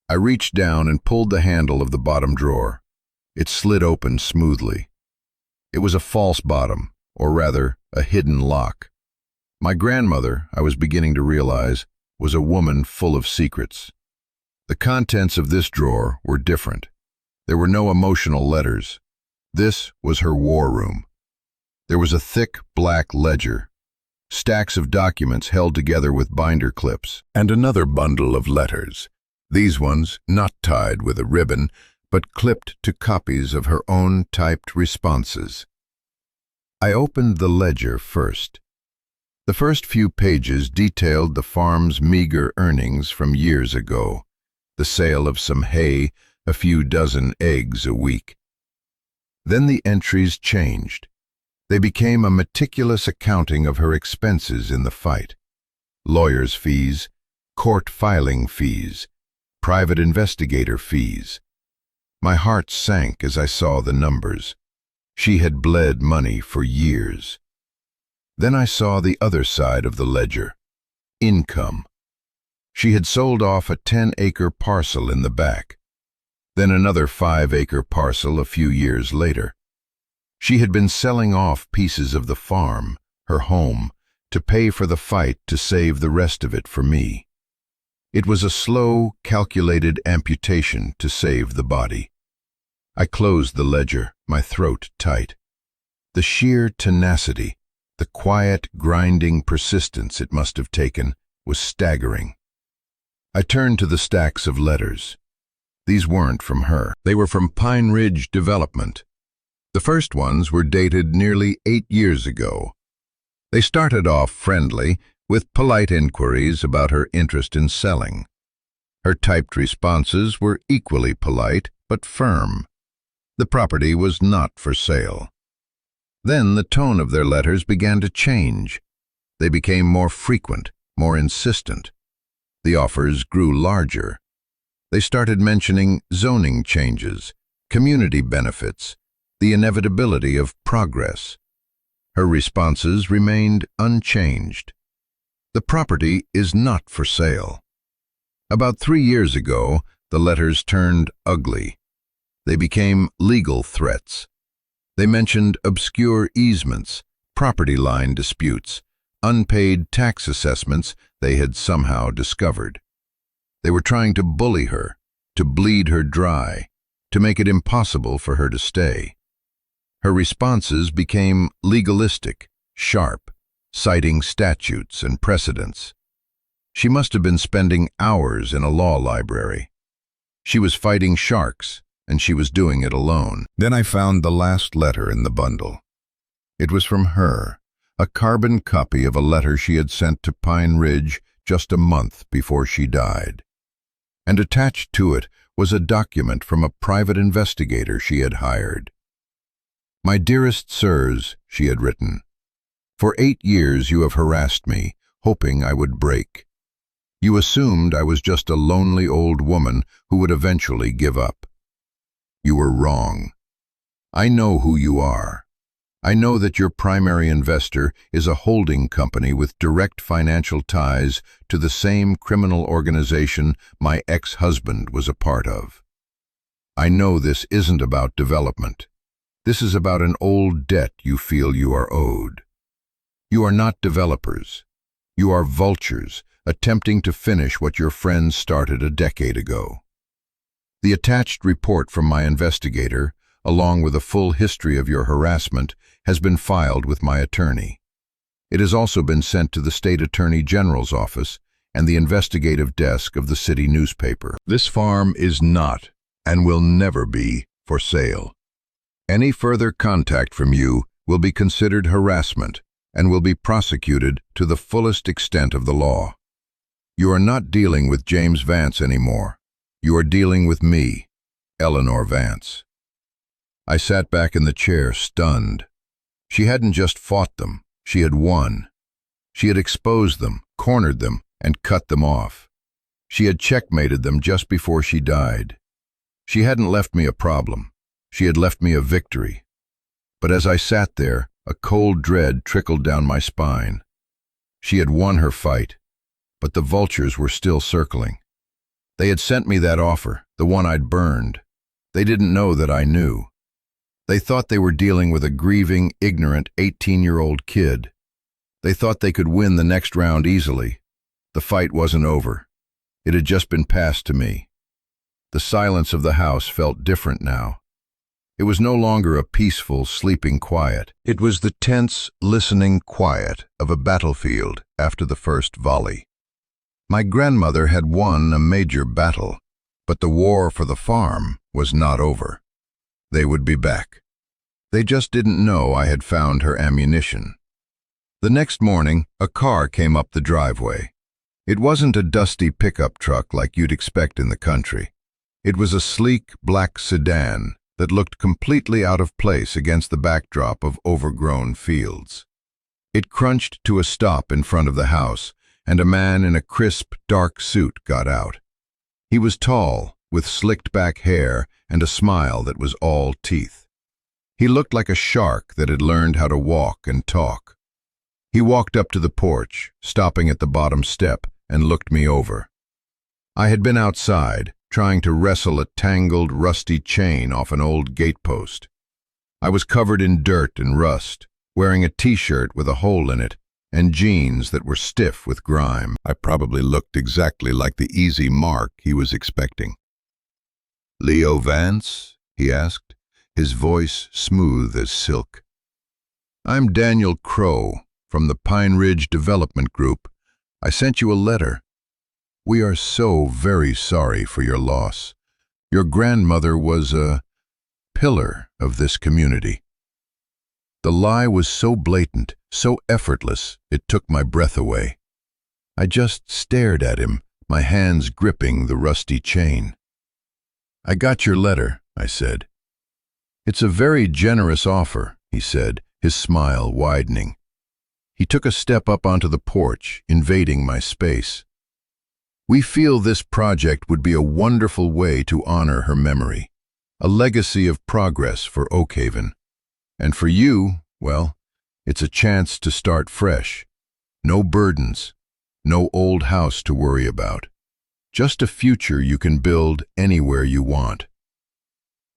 [SPEAKER 1] I reached down and pulled the handle of the bottom drawer. It slid open smoothly. It was a false bottom, or rather, a hidden lock. My grandmother, I was beginning to realize, was a woman full of secrets. The contents of this drawer were different. There were no emotional letters. This was her war room. There was a thick black ledger, stacks of documents held together with binder clips, and another bundle of letters. These ones not tied with a ribbon, but clipped to copies of her own typed responses. I opened the ledger first. The first few pages detailed the farm's meager earnings from years ago, the sale of some hay, a few dozen eggs a week. Then the entries changed. They became a meticulous accounting of her expenses in the fight. Lawyers' fees, court filing fees, private investigator fees. My heart sank as I saw the numbers. She had bled money for years. Then I saw the other side of the ledger. Income. She had sold off a 10-acre parcel in the back, then another 5-acre parcel a few years later. She had been selling off pieces of the farm, her home, to pay for the fight to save the rest of it for me. It was a slow, calculated amputation to save the body. I closed the ledger, my throat tight. The sheer tenacity, the quiet, grinding persistence it must have taken, was staggering. I turned to the stacks of letters. These weren't from her. They were from Pine Ridge Development. The first ones were dated nearly 8 years ago. They started off friendly, with polite inquiries about her interest in selling. Her typed responses were equally polite, but firm. The property was not for sale. Then the tone of their letters began to change. They became more frequent, more insistent. The offers grew larger. They started mentioning zoning changes, community benefits, the inevitability of progress. Her responses remained unchanged. The property is not for sale. About 3 years ago, the letters turned ugly. They became legal threats. They mentioned obscure easements, property line disputes, unpaid tax assessments they had somehow discovered. They were trying to bully her, to bleed her dry, to make it impossible for her to stay. Her responses became legalistic, sharp, citing statutes and precedents. She must have been spending hours in a law library. She was fighting sharks, and she was doing it alone. Then I found the last letter in the bundle. It was from her, a carbon copy of a letter she had sent to Pine Ridge just a month before she died. And attached to it was a document from a private investigator she had hired. "My dearest sirs," she had written, "for 8 years you have harassed me, hoping I would break. You assumed I was just a lonely old woman who would eventually give up. You were wrong. I know who you are. I know that your primary investor is a holding company with direct financial ties to the same criminal organization my ex-husband was a part of. I know this isn't about development. This is about an old debt you feel you are owed. You are not developers. You are vultures attempting to finish what your friends started a decade ago. The attached report from my investigator, along with a full history of your harassment, has been filed with my attorney. It has also been sent to the State Attorney General's office and the investigative desk of the city newspaper. This farm is not, and will never be, for sale. Any further contact from you will be considered harassment and will be prosecuted to the fullest extent of the law. You are not dealing with James Vance anymore. You are dealing with me, Eleanor Vance." I sat back in the chair, stunned. She hadn't just fought them, she had won. She had exposed them, cornered them, and cut them off. She had checkmated them just before she died. She hadn't left me a problem. She had left me a victory. But as I sat there, a cold dread trickled down my spine. She had won her fight, but the vultures were still circling. They had sent me that offer, the one I'd burned. They didn't know that I knew. They thought they were dealing with a grieving, ignorant 18-year-old kid. They thought they could win the next round easily. The fight wasn't over. It had just been passed to me. The silence of the house felt different now. It was no longer a peaceful, sleeping quiet. It was the tense, listening quiet of a battlefield after the first volley. My grandmother had won a major battle, but the war for the farm was not over. They would be back. They just didn't know I had found her ammunition. The next morning, a car came up the driveway. It wasn't a dusty pickup truck like you'd expect in the country. It was a sleek, black sedan that looked completely out of place against the backdrop of overgrown fields. It crunched to a stop in front of the house, and a man in a crisp, dark suit got out. He was tall, with slicked-back hair and a smile that was all teeth. He looked like a shark that had learned how to walk and talk. He walked up to the porch, stopping at the bottom step, and looked me over. I had been outside, trying to wrestle a tangled, rusty chain off an old gatepost. I was covered in dirt and rust, wearing a t-shirt with a hole in it, and jeans that were stiff with grime. I probably looked exactly like the easy mark he was expecting. "Leo Vance?" he asked, his voice smooth as silk. "I'm Daniel Crow, from the Pine Ridge Development Group. I sent you a letter. We are so very sorry for your loss. Your grandmother was a pillar of this community." The lie was so blatant, so effortless, it took my breath away. I just stared at him, my hands gripping the rusty chain. "I got your letter," I said. "It's a very generous offer," he said, his smile widening. He took a step up onto the porch, invading my space. "We feel this project would be a wonderful way to honor her memory, a legacy of progress for Oakhaven. And for you, well, it's a chance to start fresh. No burdens, no old house to worry about. Just a future you can build anywhere you want."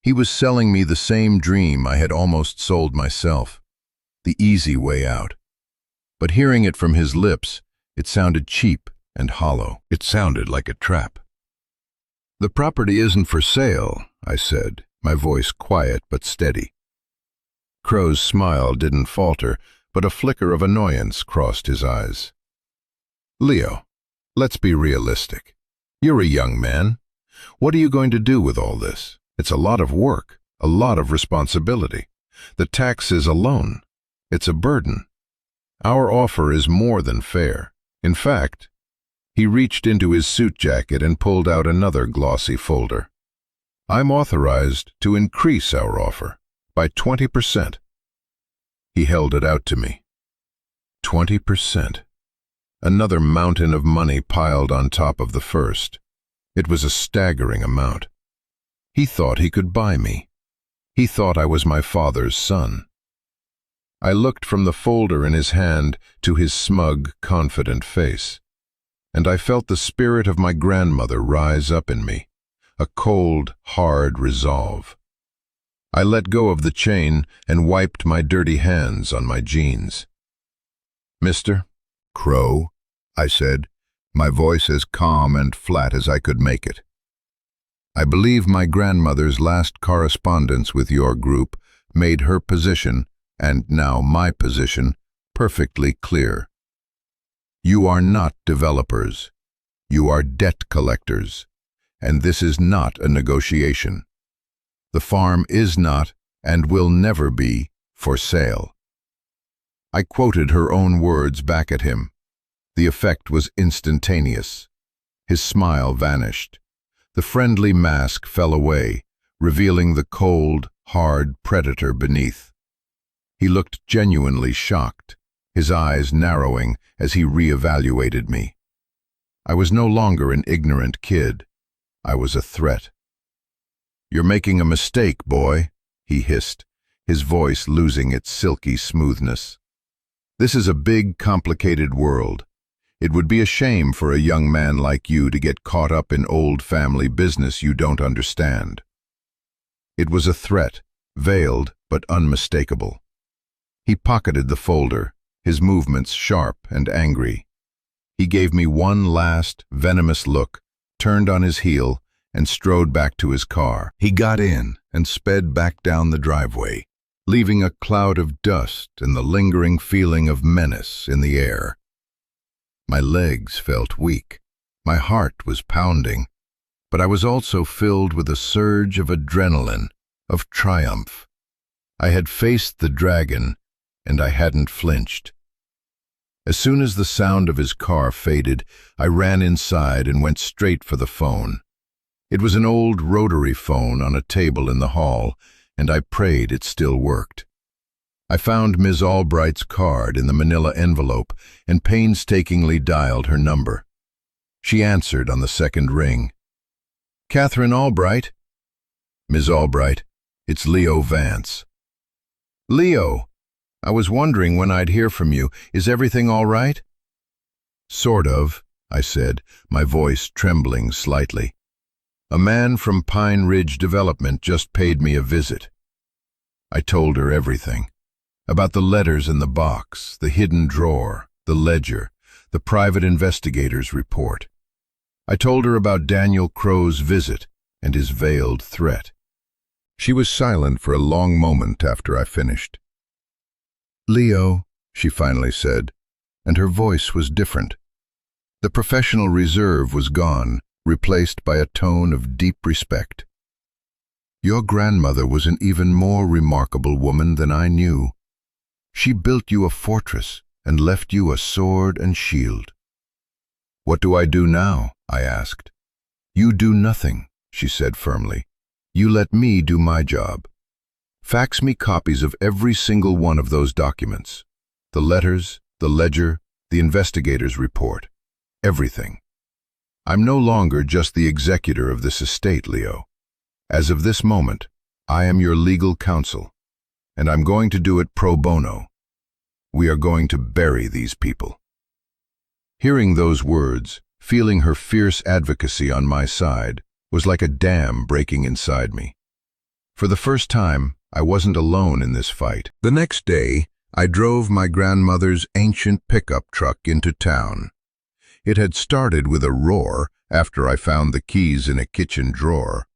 [SPEAKER 1] He was selling me the same dream I had almost sold myself, the easy way out. But hearing it from his lips, it sounded cheap and hollow. It sounded like a trap. "The property isn't for sale," I said, my voice quiet but steady. Crow's smile didn't falter, but a flicker of annoyance crossed his eyes. "Leo, let's be realistic. You're a young man. What are you going to do with all this? It's a lot of work, a lot of responsibility. The taxes alone, it's a burden. Our offer is more than fair. In fact," he reached into his suit jacket and pulled out another glossy folder. "I'm authorized to increase our offer by 20%. He held it out to me. 20%. Another mountain of money piled on top of the first. It was a staggering amount. He thought he could buy me. He thought I was my father's son. I looked from the folder in his hand to his smug, confident face, and I felt the spirit of my grandmother rise up in me, a cold, hard resolve. I let go of the chain and wiped my dirty hands on my jeans. "Mr. Crow," I said, my voice as calm and flat as I could make it. "I believe my grandmother's last correspondence with your group made her position, and now my position, perfectly clear. You are not developers. You are debt collectors, and this is not a negotiation. The farm is not, and will never be, for sale." I quoted her own words back at him. The effect was instantaneous. His smile vanished. The friendly mask fell away, revealing the cold, hard predator beneath. He looked genuinely shocked, his eyes narrowing as he re-evaluated me. I was no longer an ignorant kid. I was a threat. "You're making a mistake, boy," he hissed, his voice losing its silky smoothness. "This is a big, complicated world. It would be a shame for a young man like you to get caught up in old family business you don't understand." It was a threat, veiled but unmistakable. He pocketed the folder, his movements sharp and angry. He gave me one last, venomous look, turned on his heel, and strode back to his car. He got in and sped back down the driveway, leaving a cloud of dust and the lingering feeling of menace in the air. My legs felt weak. My heart was pounding, but I was also filled with a surge of adrenaline, of triumph. I had faced the dragon, and I hadn't flinched. As soon as the sound of his car faded, I ran inside and went straight for the phone. It was an old rotary phone on a table in the hall, and I prayed it still worked. I found Ms. Albright's card in the manila envelope and painstakingly dialed her number. She answered on the second ring. "Catherine Albright?" "Ms. Albright, it's Leo Vance." "Leo, I was wondering when I'd hear from you. Is everything all right?" "Sort of," I said, my voice trembling slightly. "A man from Pine Ridge Development just paid me a visit." I told her everything. About the letters in the box, the hidden drawer, the ledger, the private investigator's report. I told her about Daniel Crow's visit and his veiled threat. She was silent for a long moment after I finished. "Leo," she finally said, and her voice was different. The professional reserve was gone, replaced by a tone of deep respect. "Your grandmother was an even more remarkable woman than I knew. She built you a fortress and left you a sword and shield." "What do I do now?" I asked. "You do nothing," she said firmly. "You let me do my job. Fax me copies of every single one of those documents. The letters, the ledger, the investigator's report. Everything. I'm no longer just the executor of this estate, Leo. As of this moment, I am your legal counsel, and I'm going to do it pro bono. We are going to bury these people." Hearing those words, feeling her fierce advocacy on my side, was like a dam breaking inside me. For the first time, I wasn't alone in this fight. The next day, I drove my grandmother's ancient pickup truck into town. It had started with a roar after I found the keys in a kitchen drawer,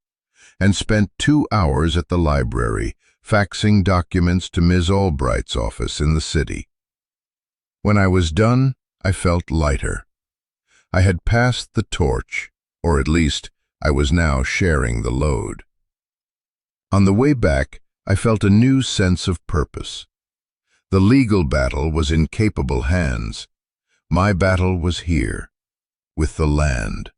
[SPEAKER 1] and spent 2 hours at the library, faxing documents to Ms. Albright's office in the city. When I was done, I felt lighter. I had passed the torch, or at least I was now sharing the load. On the way back, I felt a new sense of purpose. The legal battle was in capable hands. My battle was here, with the land.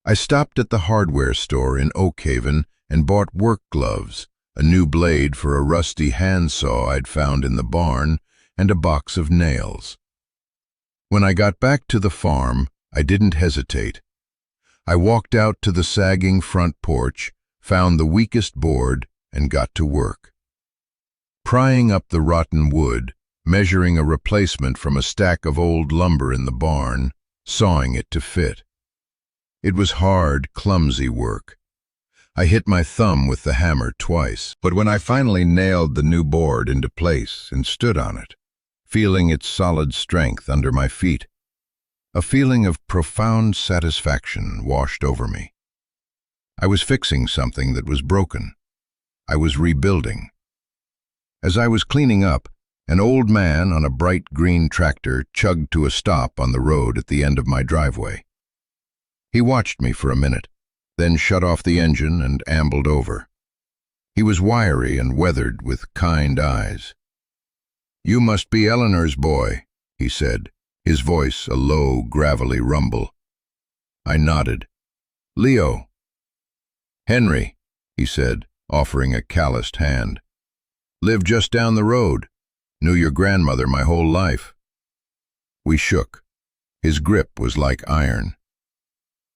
[SPEAKER 1] I stopped at the hardware store in Oakhaven and bought work gloves, a new blade for a rusty handsaw I'd found in the barn, and a box of nails. When I got back to the farm, I didn't hesitate. I walked out to the sagging front porch, found the weakest board, and got to work. Prying up the rotten wood, measuring a replacement from a stack of old lumber in the barn, sawing it to fit. It was hard, clumsy work. I hit my thumb with the hammer twice, but when I finally nailed the new board into place and stood on it, feeling its solid strength under my feet, a feeling of profound satisfaction washed over me. I was fixing something that was broken. I was rebuilding. As I was cleaning up, an old man on a bright green tractor chugged to a stop on the road at the end of my driveway. He watched me for a minute, then shut off the engine and ambled over. He was wiry and weathered with kind eyes. "You must be Eleanor's boy," he said, his voice a low, gravelly rumble. I nodded. "Leo." "Henry," he said, offering a calloused hand. "Live just down the road. Knew your grandmother my whole life." We shook. His grip was like iron.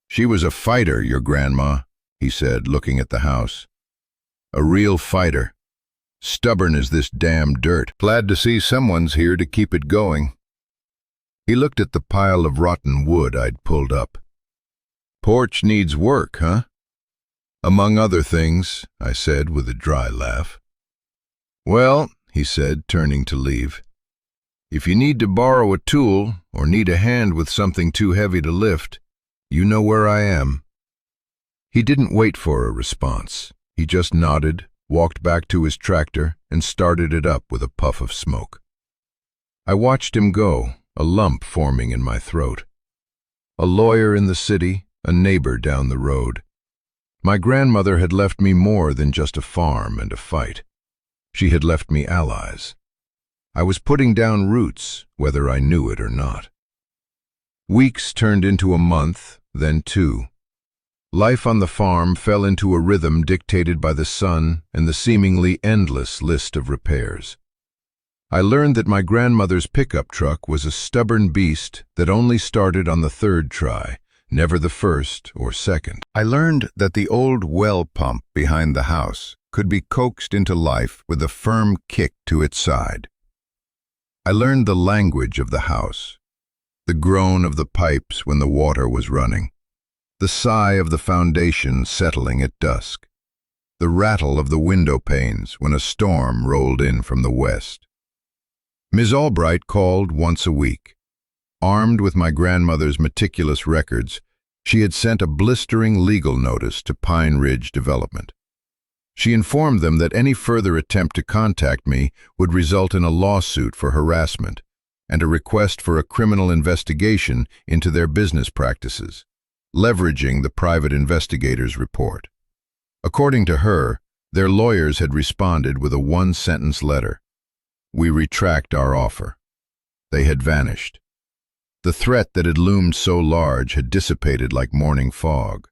[SPEAKER 1] "She was a fighter, your grandma," he said, looking at the house. "A real fighter. Stubborn as this damn dirt. Glad to see someone's here to keep it going. He looked at the pile of rotten wood I'd pulled up. Porch needs work, huh? Among other things, I said with a dry laugh. Well, he said, turning to leave, if you need to borrow a tool or need a hand with something too heavy to lift, you know where I am. He didn't wait for a response. He just nodded, walked back to his tractor, and started it up with a puff of smoke. I watched him go, a lump forming in my throat. A lawyer in the city, a neighbor down the road. My grandmother had left me more than just a farm and a fight. She had left me allies. I was putting down roots, whether I knew it or not. Weeks turned into a month, then 2. Life on the farm fell into a rhythm dictated by the sun and the seemingly endless list of repairs. I learned that my grandmother's pickup truck was a stubborn beast that only started on the 3rd try, never the 1st or 2nd. I learned that the old well pump behind the house could be coaxed into life with a firm kick to its side. I learned the language of the house, the groan of the pipes when the water was running, the sigh of the foundation settling at dusk, the rattle of the window panes when a storm rolled in from the west. Ms. Albright called once a week. Armed with my grandmother's meticulous records, she had sent a blistering legal notice to Pine Ridge Development. She informed them that any further attempt to contact me would result in a lawsuit for harassment and a request for a criminal investigation into their business practices, leveraging the private investigator's report. According to her, their lawyers had responded with a 1-sentence letter. We retract our offer. They had vanished. The threat that had loomed so large had dissipated like morning fog.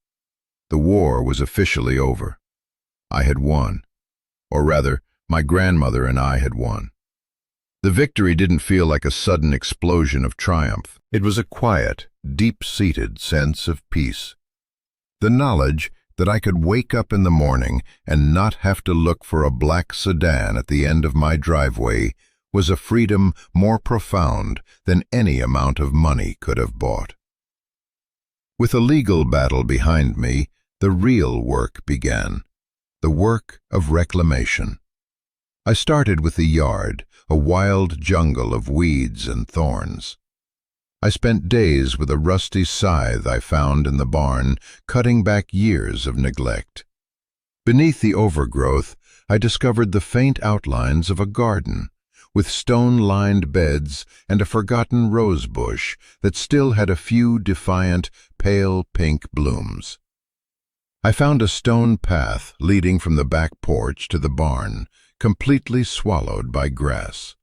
[SPEAKER 1] The war was officially over. I had won. Or rather, my grandmother and I had won. The victory didn't feel like a sudden explosion of triumph. It was a quiet, deep-seated sense of peace. The knowledge that I could wake up in the morning and not have to look for a black sedan at the end of my driveway was a freedom more profound than any amount of money could have bought. With a legal battle behind me, the real work began, the work of reclamation. I started with the yard, a wild jungle of weeds and thorns. I spent days with a rusty scythe I found in the barn, cutting back years of neglect. Beneath the overgrowth, I discovered the faint outlines of a garden, with stone-lined beds and a forgotten rose bush that still had a few defiant, pale pink blooms. I found a stone path leading from the back porch to the barn, completely swallowed by grass.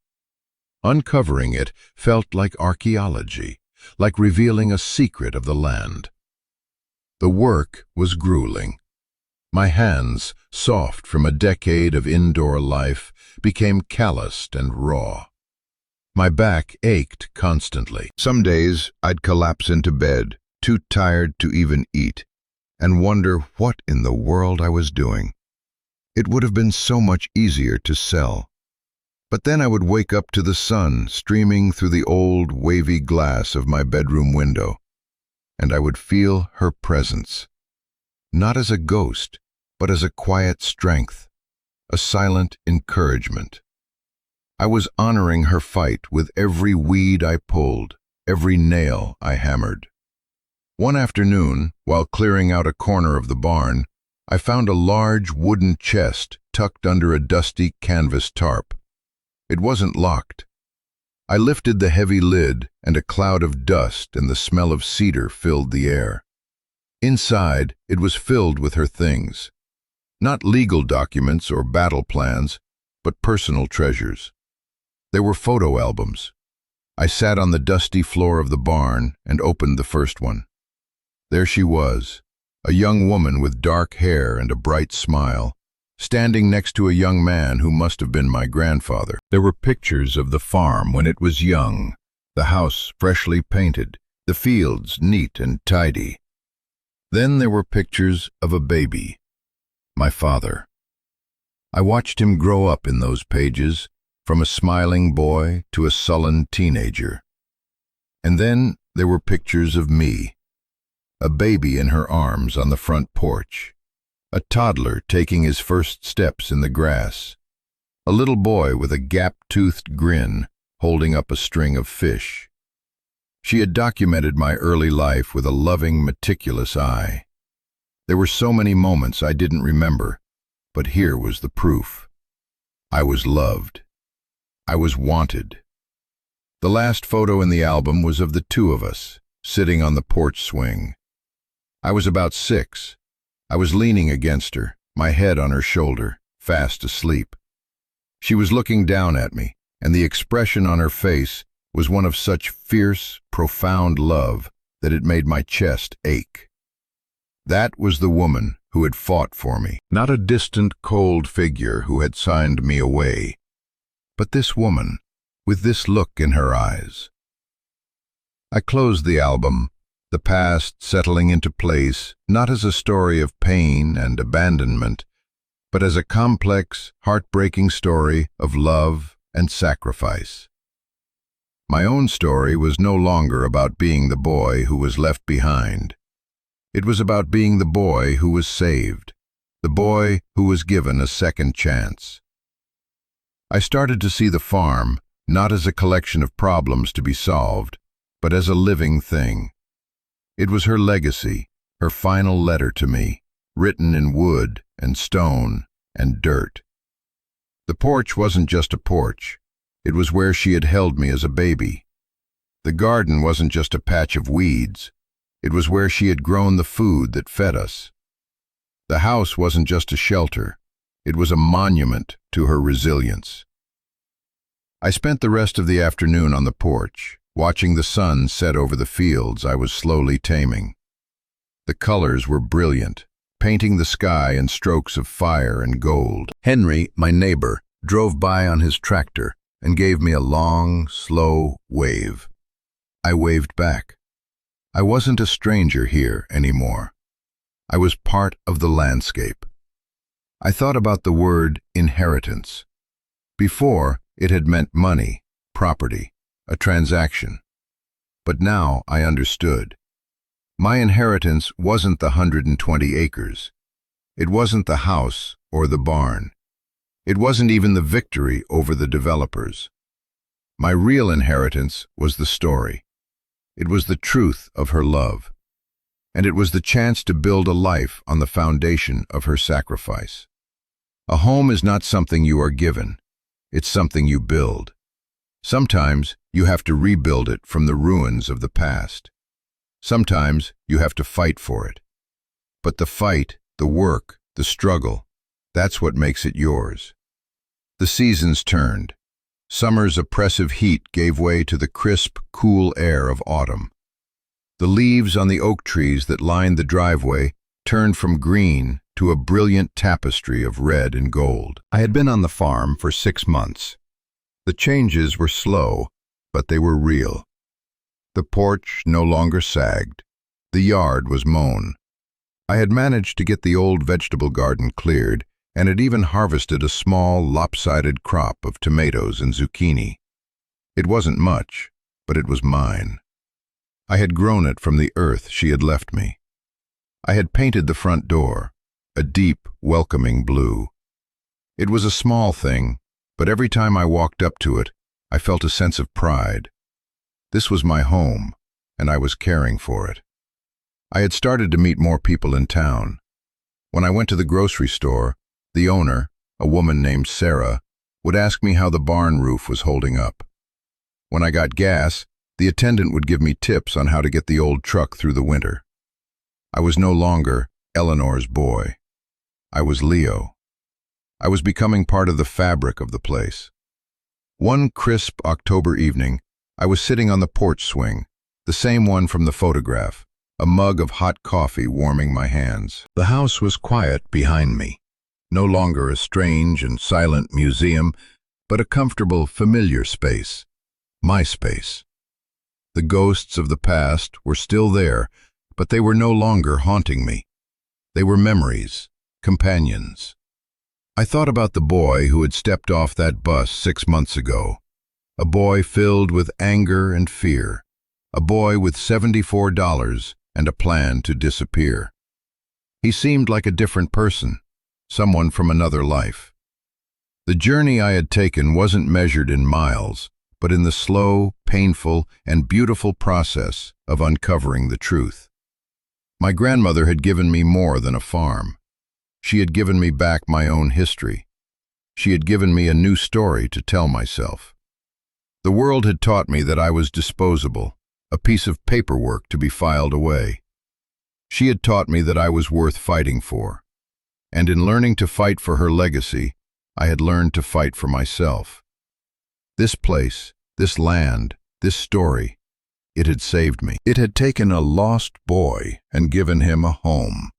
[SPEAKER 1] Uncovering it felt like archaeology, like revealing a secret of the land. The work was grueling. My hands, soft from a decade of indoor life, became calloused and raw. My back ached constantly. Some days I'd collapse into bed, too tired to even eat, and wonder what in the world I was doing. It would have been so much easier to sell. But then I would wake up to the sun streaming through the old, wavy glass of my bedroom window, and I would feel her presence, not as a ghost, but as a quiet strength, a silent encouragement. I was honoring her fight with every weed I pulled, every nail I hammered. One afternoon, while clearing out a corner of the barn, I found a large wooden chest tucked under a dusty canvas tarp. It wasn't locked. I lifted the heavy lid, and a cloud of dust and the smell of cedar filled the air. Inside, it was filled with her things. Not legal documents or battle plans, but personal treasures. There were photo albums. I sat on the dusty floor of the barn and opened the first one. There she was, a young woman with dark hair and a bright smile, standing next to a young man who must have been my grandfather. There were pictures of the farm when it was young, the house freshly painted, the fields neat and tidy. Then there were pictures of a baby, my father. I watched him grow up in those pages, from a smiling boy to a sullen teenager. And then there were pictures of me, a baby in her arms on the front porch, a toddler taking his first steps in the grass, a little boy with a gap-toothed grin holding up a string of fish. She had documented my early life with a loving, meticulous eye. There were so many moments I didn't remember, but here was the proof. I was loved. I was wanted. The last photo in the album was of the two of us, sitting on the porch swing. I was about 6. I was leaning against her, my head on her shoulder, fast asleep. She was looking down at me, and the expression on her face was one of such fierce, profound love that it made my chest ache. That was the woman who had fought for me, not a distant, cold figure who had signed me away, but this woman, with this look in her eyes. I closed the album, the past settling into place, not as a story of pain and abandonment, but as a complex, heartbreaking story of love and sacrifice. My own story was no longer about being the boy who was left behind. It was about being the boy who was saved, the boy who was given a second chance. I started to see the farm not as a collection of problems to be solved, but as a living thing. It was her legacy, her final letter to me, written in wood and stone and dirt. The porch wasn't just a porch. It was where she had held me as a baby. The garden wasn't just a patch of weeds. It was where she had grown the food that fed us. The house wasn't just a shelter. It was a monument to her resilience. I spent the rest of the afternoon on the porch, watching the sun set over the fields I was slowly taming. The colors were brilliant, painting the sky in strokes of fire and gold. Henry, my neighbor, drove by on his tractor and gave me a long, slow wave. I waved back. I wasn't a stranger here anymore. I was part of the landscape. I thought about the word inheritance. Before, it had meant money, property, a transaction. But now I understood. My inheritance wasn't the 120 acres. It wasn't the house or the barn. It wasn't even the victory over the developers. My real inheritance was the story. It was the truth of her love. And it was the chance to build a life on the foundation of her sacrifice. A home is not something you are given. It's something you build. Sometimes you have to rebuild it from the ruins of the past. Sometimes you have to fight for it. But the fight, the work, the struggle, that's what makes it yours. The seasons turned. Summer's oppressive heat gave way to the crisp, cool air of autumn. The leaves on the oak trees that lined the driveway turned from green to a brilliant tapestry of red and gold. I had been on the farm for 6 months. The changes were slow, but they were real. The porch no longer sagged. The yard was mown. I had managed to get the old vegetable garden cleared, and had even harvested a small, lopsided crop of tomatoes and zucchini. It wasn't much, but it was mine. I had grown it from the earth she had left me. I had painted the front door, a deep, welcoming blue. It was a small thing, but every time I walked up to it, I felt a sense of pride. This was my home, and I was caring for it. I had started to meet more people in town. When I went to the grocery store, the owner, a woman named Sarah, would ask me how the barn roof was holding up. When I got gas, the attendant would give me tips on how to get the old truck through the winter. I was no longer Eleanor's boy. I was Leo. I was becoming part of the fabric of the place. One crisp October evening, I was sitting on the porch swing, the same one from the photograph, a mug of hot coffee warming my hands. The house was quiet behind me, no longer a strange and silent museum, but a comfortable, familiar space, my space. The ghosts of the past were still there, but they were no longer haunting me. They were memories, companions. I thought about the boy who had stepped off that bus 6 months ago. A boy filled with anger and fear. A boy with $74 and a plan to disappear. He seemed like a different person, someone from another life. The journey I had taken wasn't measured in miles, but in the slow, painful, and beautiful process of uncovering the truth. My grandmother had given me more than a farm. She had given me back my own history. She had given me a new story to tell myself. The world had taught me that I was disposable, a piece of paperwork to be filed away. She had taught me that I was worth fighting for. And in learning to fight for her legacy, I had learned to fight for myself. This place, this land, this story, it had saved me. It had taken a lost boy and given him a home,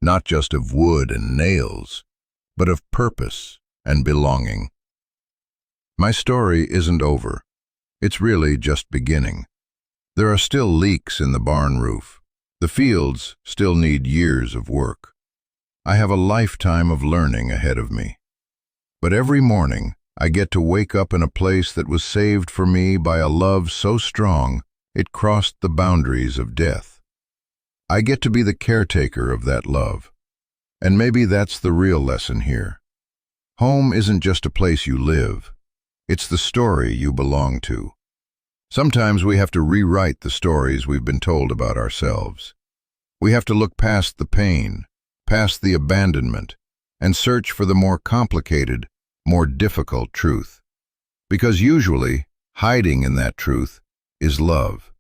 [SPEAKER 1] not just of wood and nails, but of purpose and belonging. My story isn't over. It's really just beginning. There are still leaks in the barn roof. The fields still need years of work. I have a lifetime of learning ahead of me. But every morning, I get to wake up in a place that was saved for me by a love so strong it crossed the boundaries of death. I get to be the caretaker of that love. And maybe that's the real lesson here. Home isn't just a place you live. It's the story you belong to. Sometimes we have to rewrite the stories we've been told about ourselves. We have to look past the pain, past the abandonment, and search for the more complicated, more difficult truth. Because usually, hiding in that truth is love.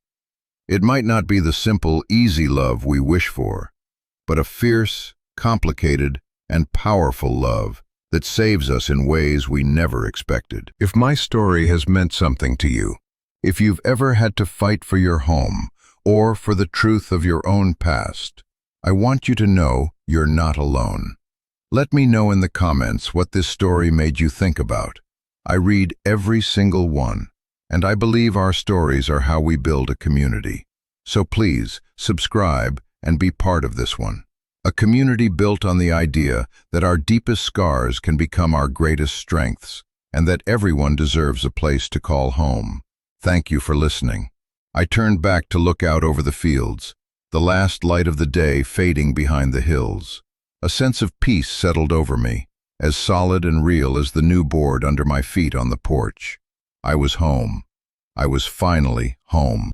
[SPEAKER 1] It might not be the simple, easy love we wish for, but a fierce, complicated, and powerful love that saves us in ways we never expected. If my story has meant something to you, if you've ever had to fight for your home or for the truth of your own past, I want you to know you're not alone. Let me know in the comments what this story made you think about. I read every single one, and I believe our stories are how we build a community. So please, subscribe and be part of this one. A community built on the idea that our deepest scars can become our greatest strengths, and that everyone deserves a place to call home. Thank you for listening. I turned back to look out over the fields, the last light of the day fading behind the hills. A sense of peace settled over me, as solid and real as the new board under my feet on the porch. I was home. I was finally home.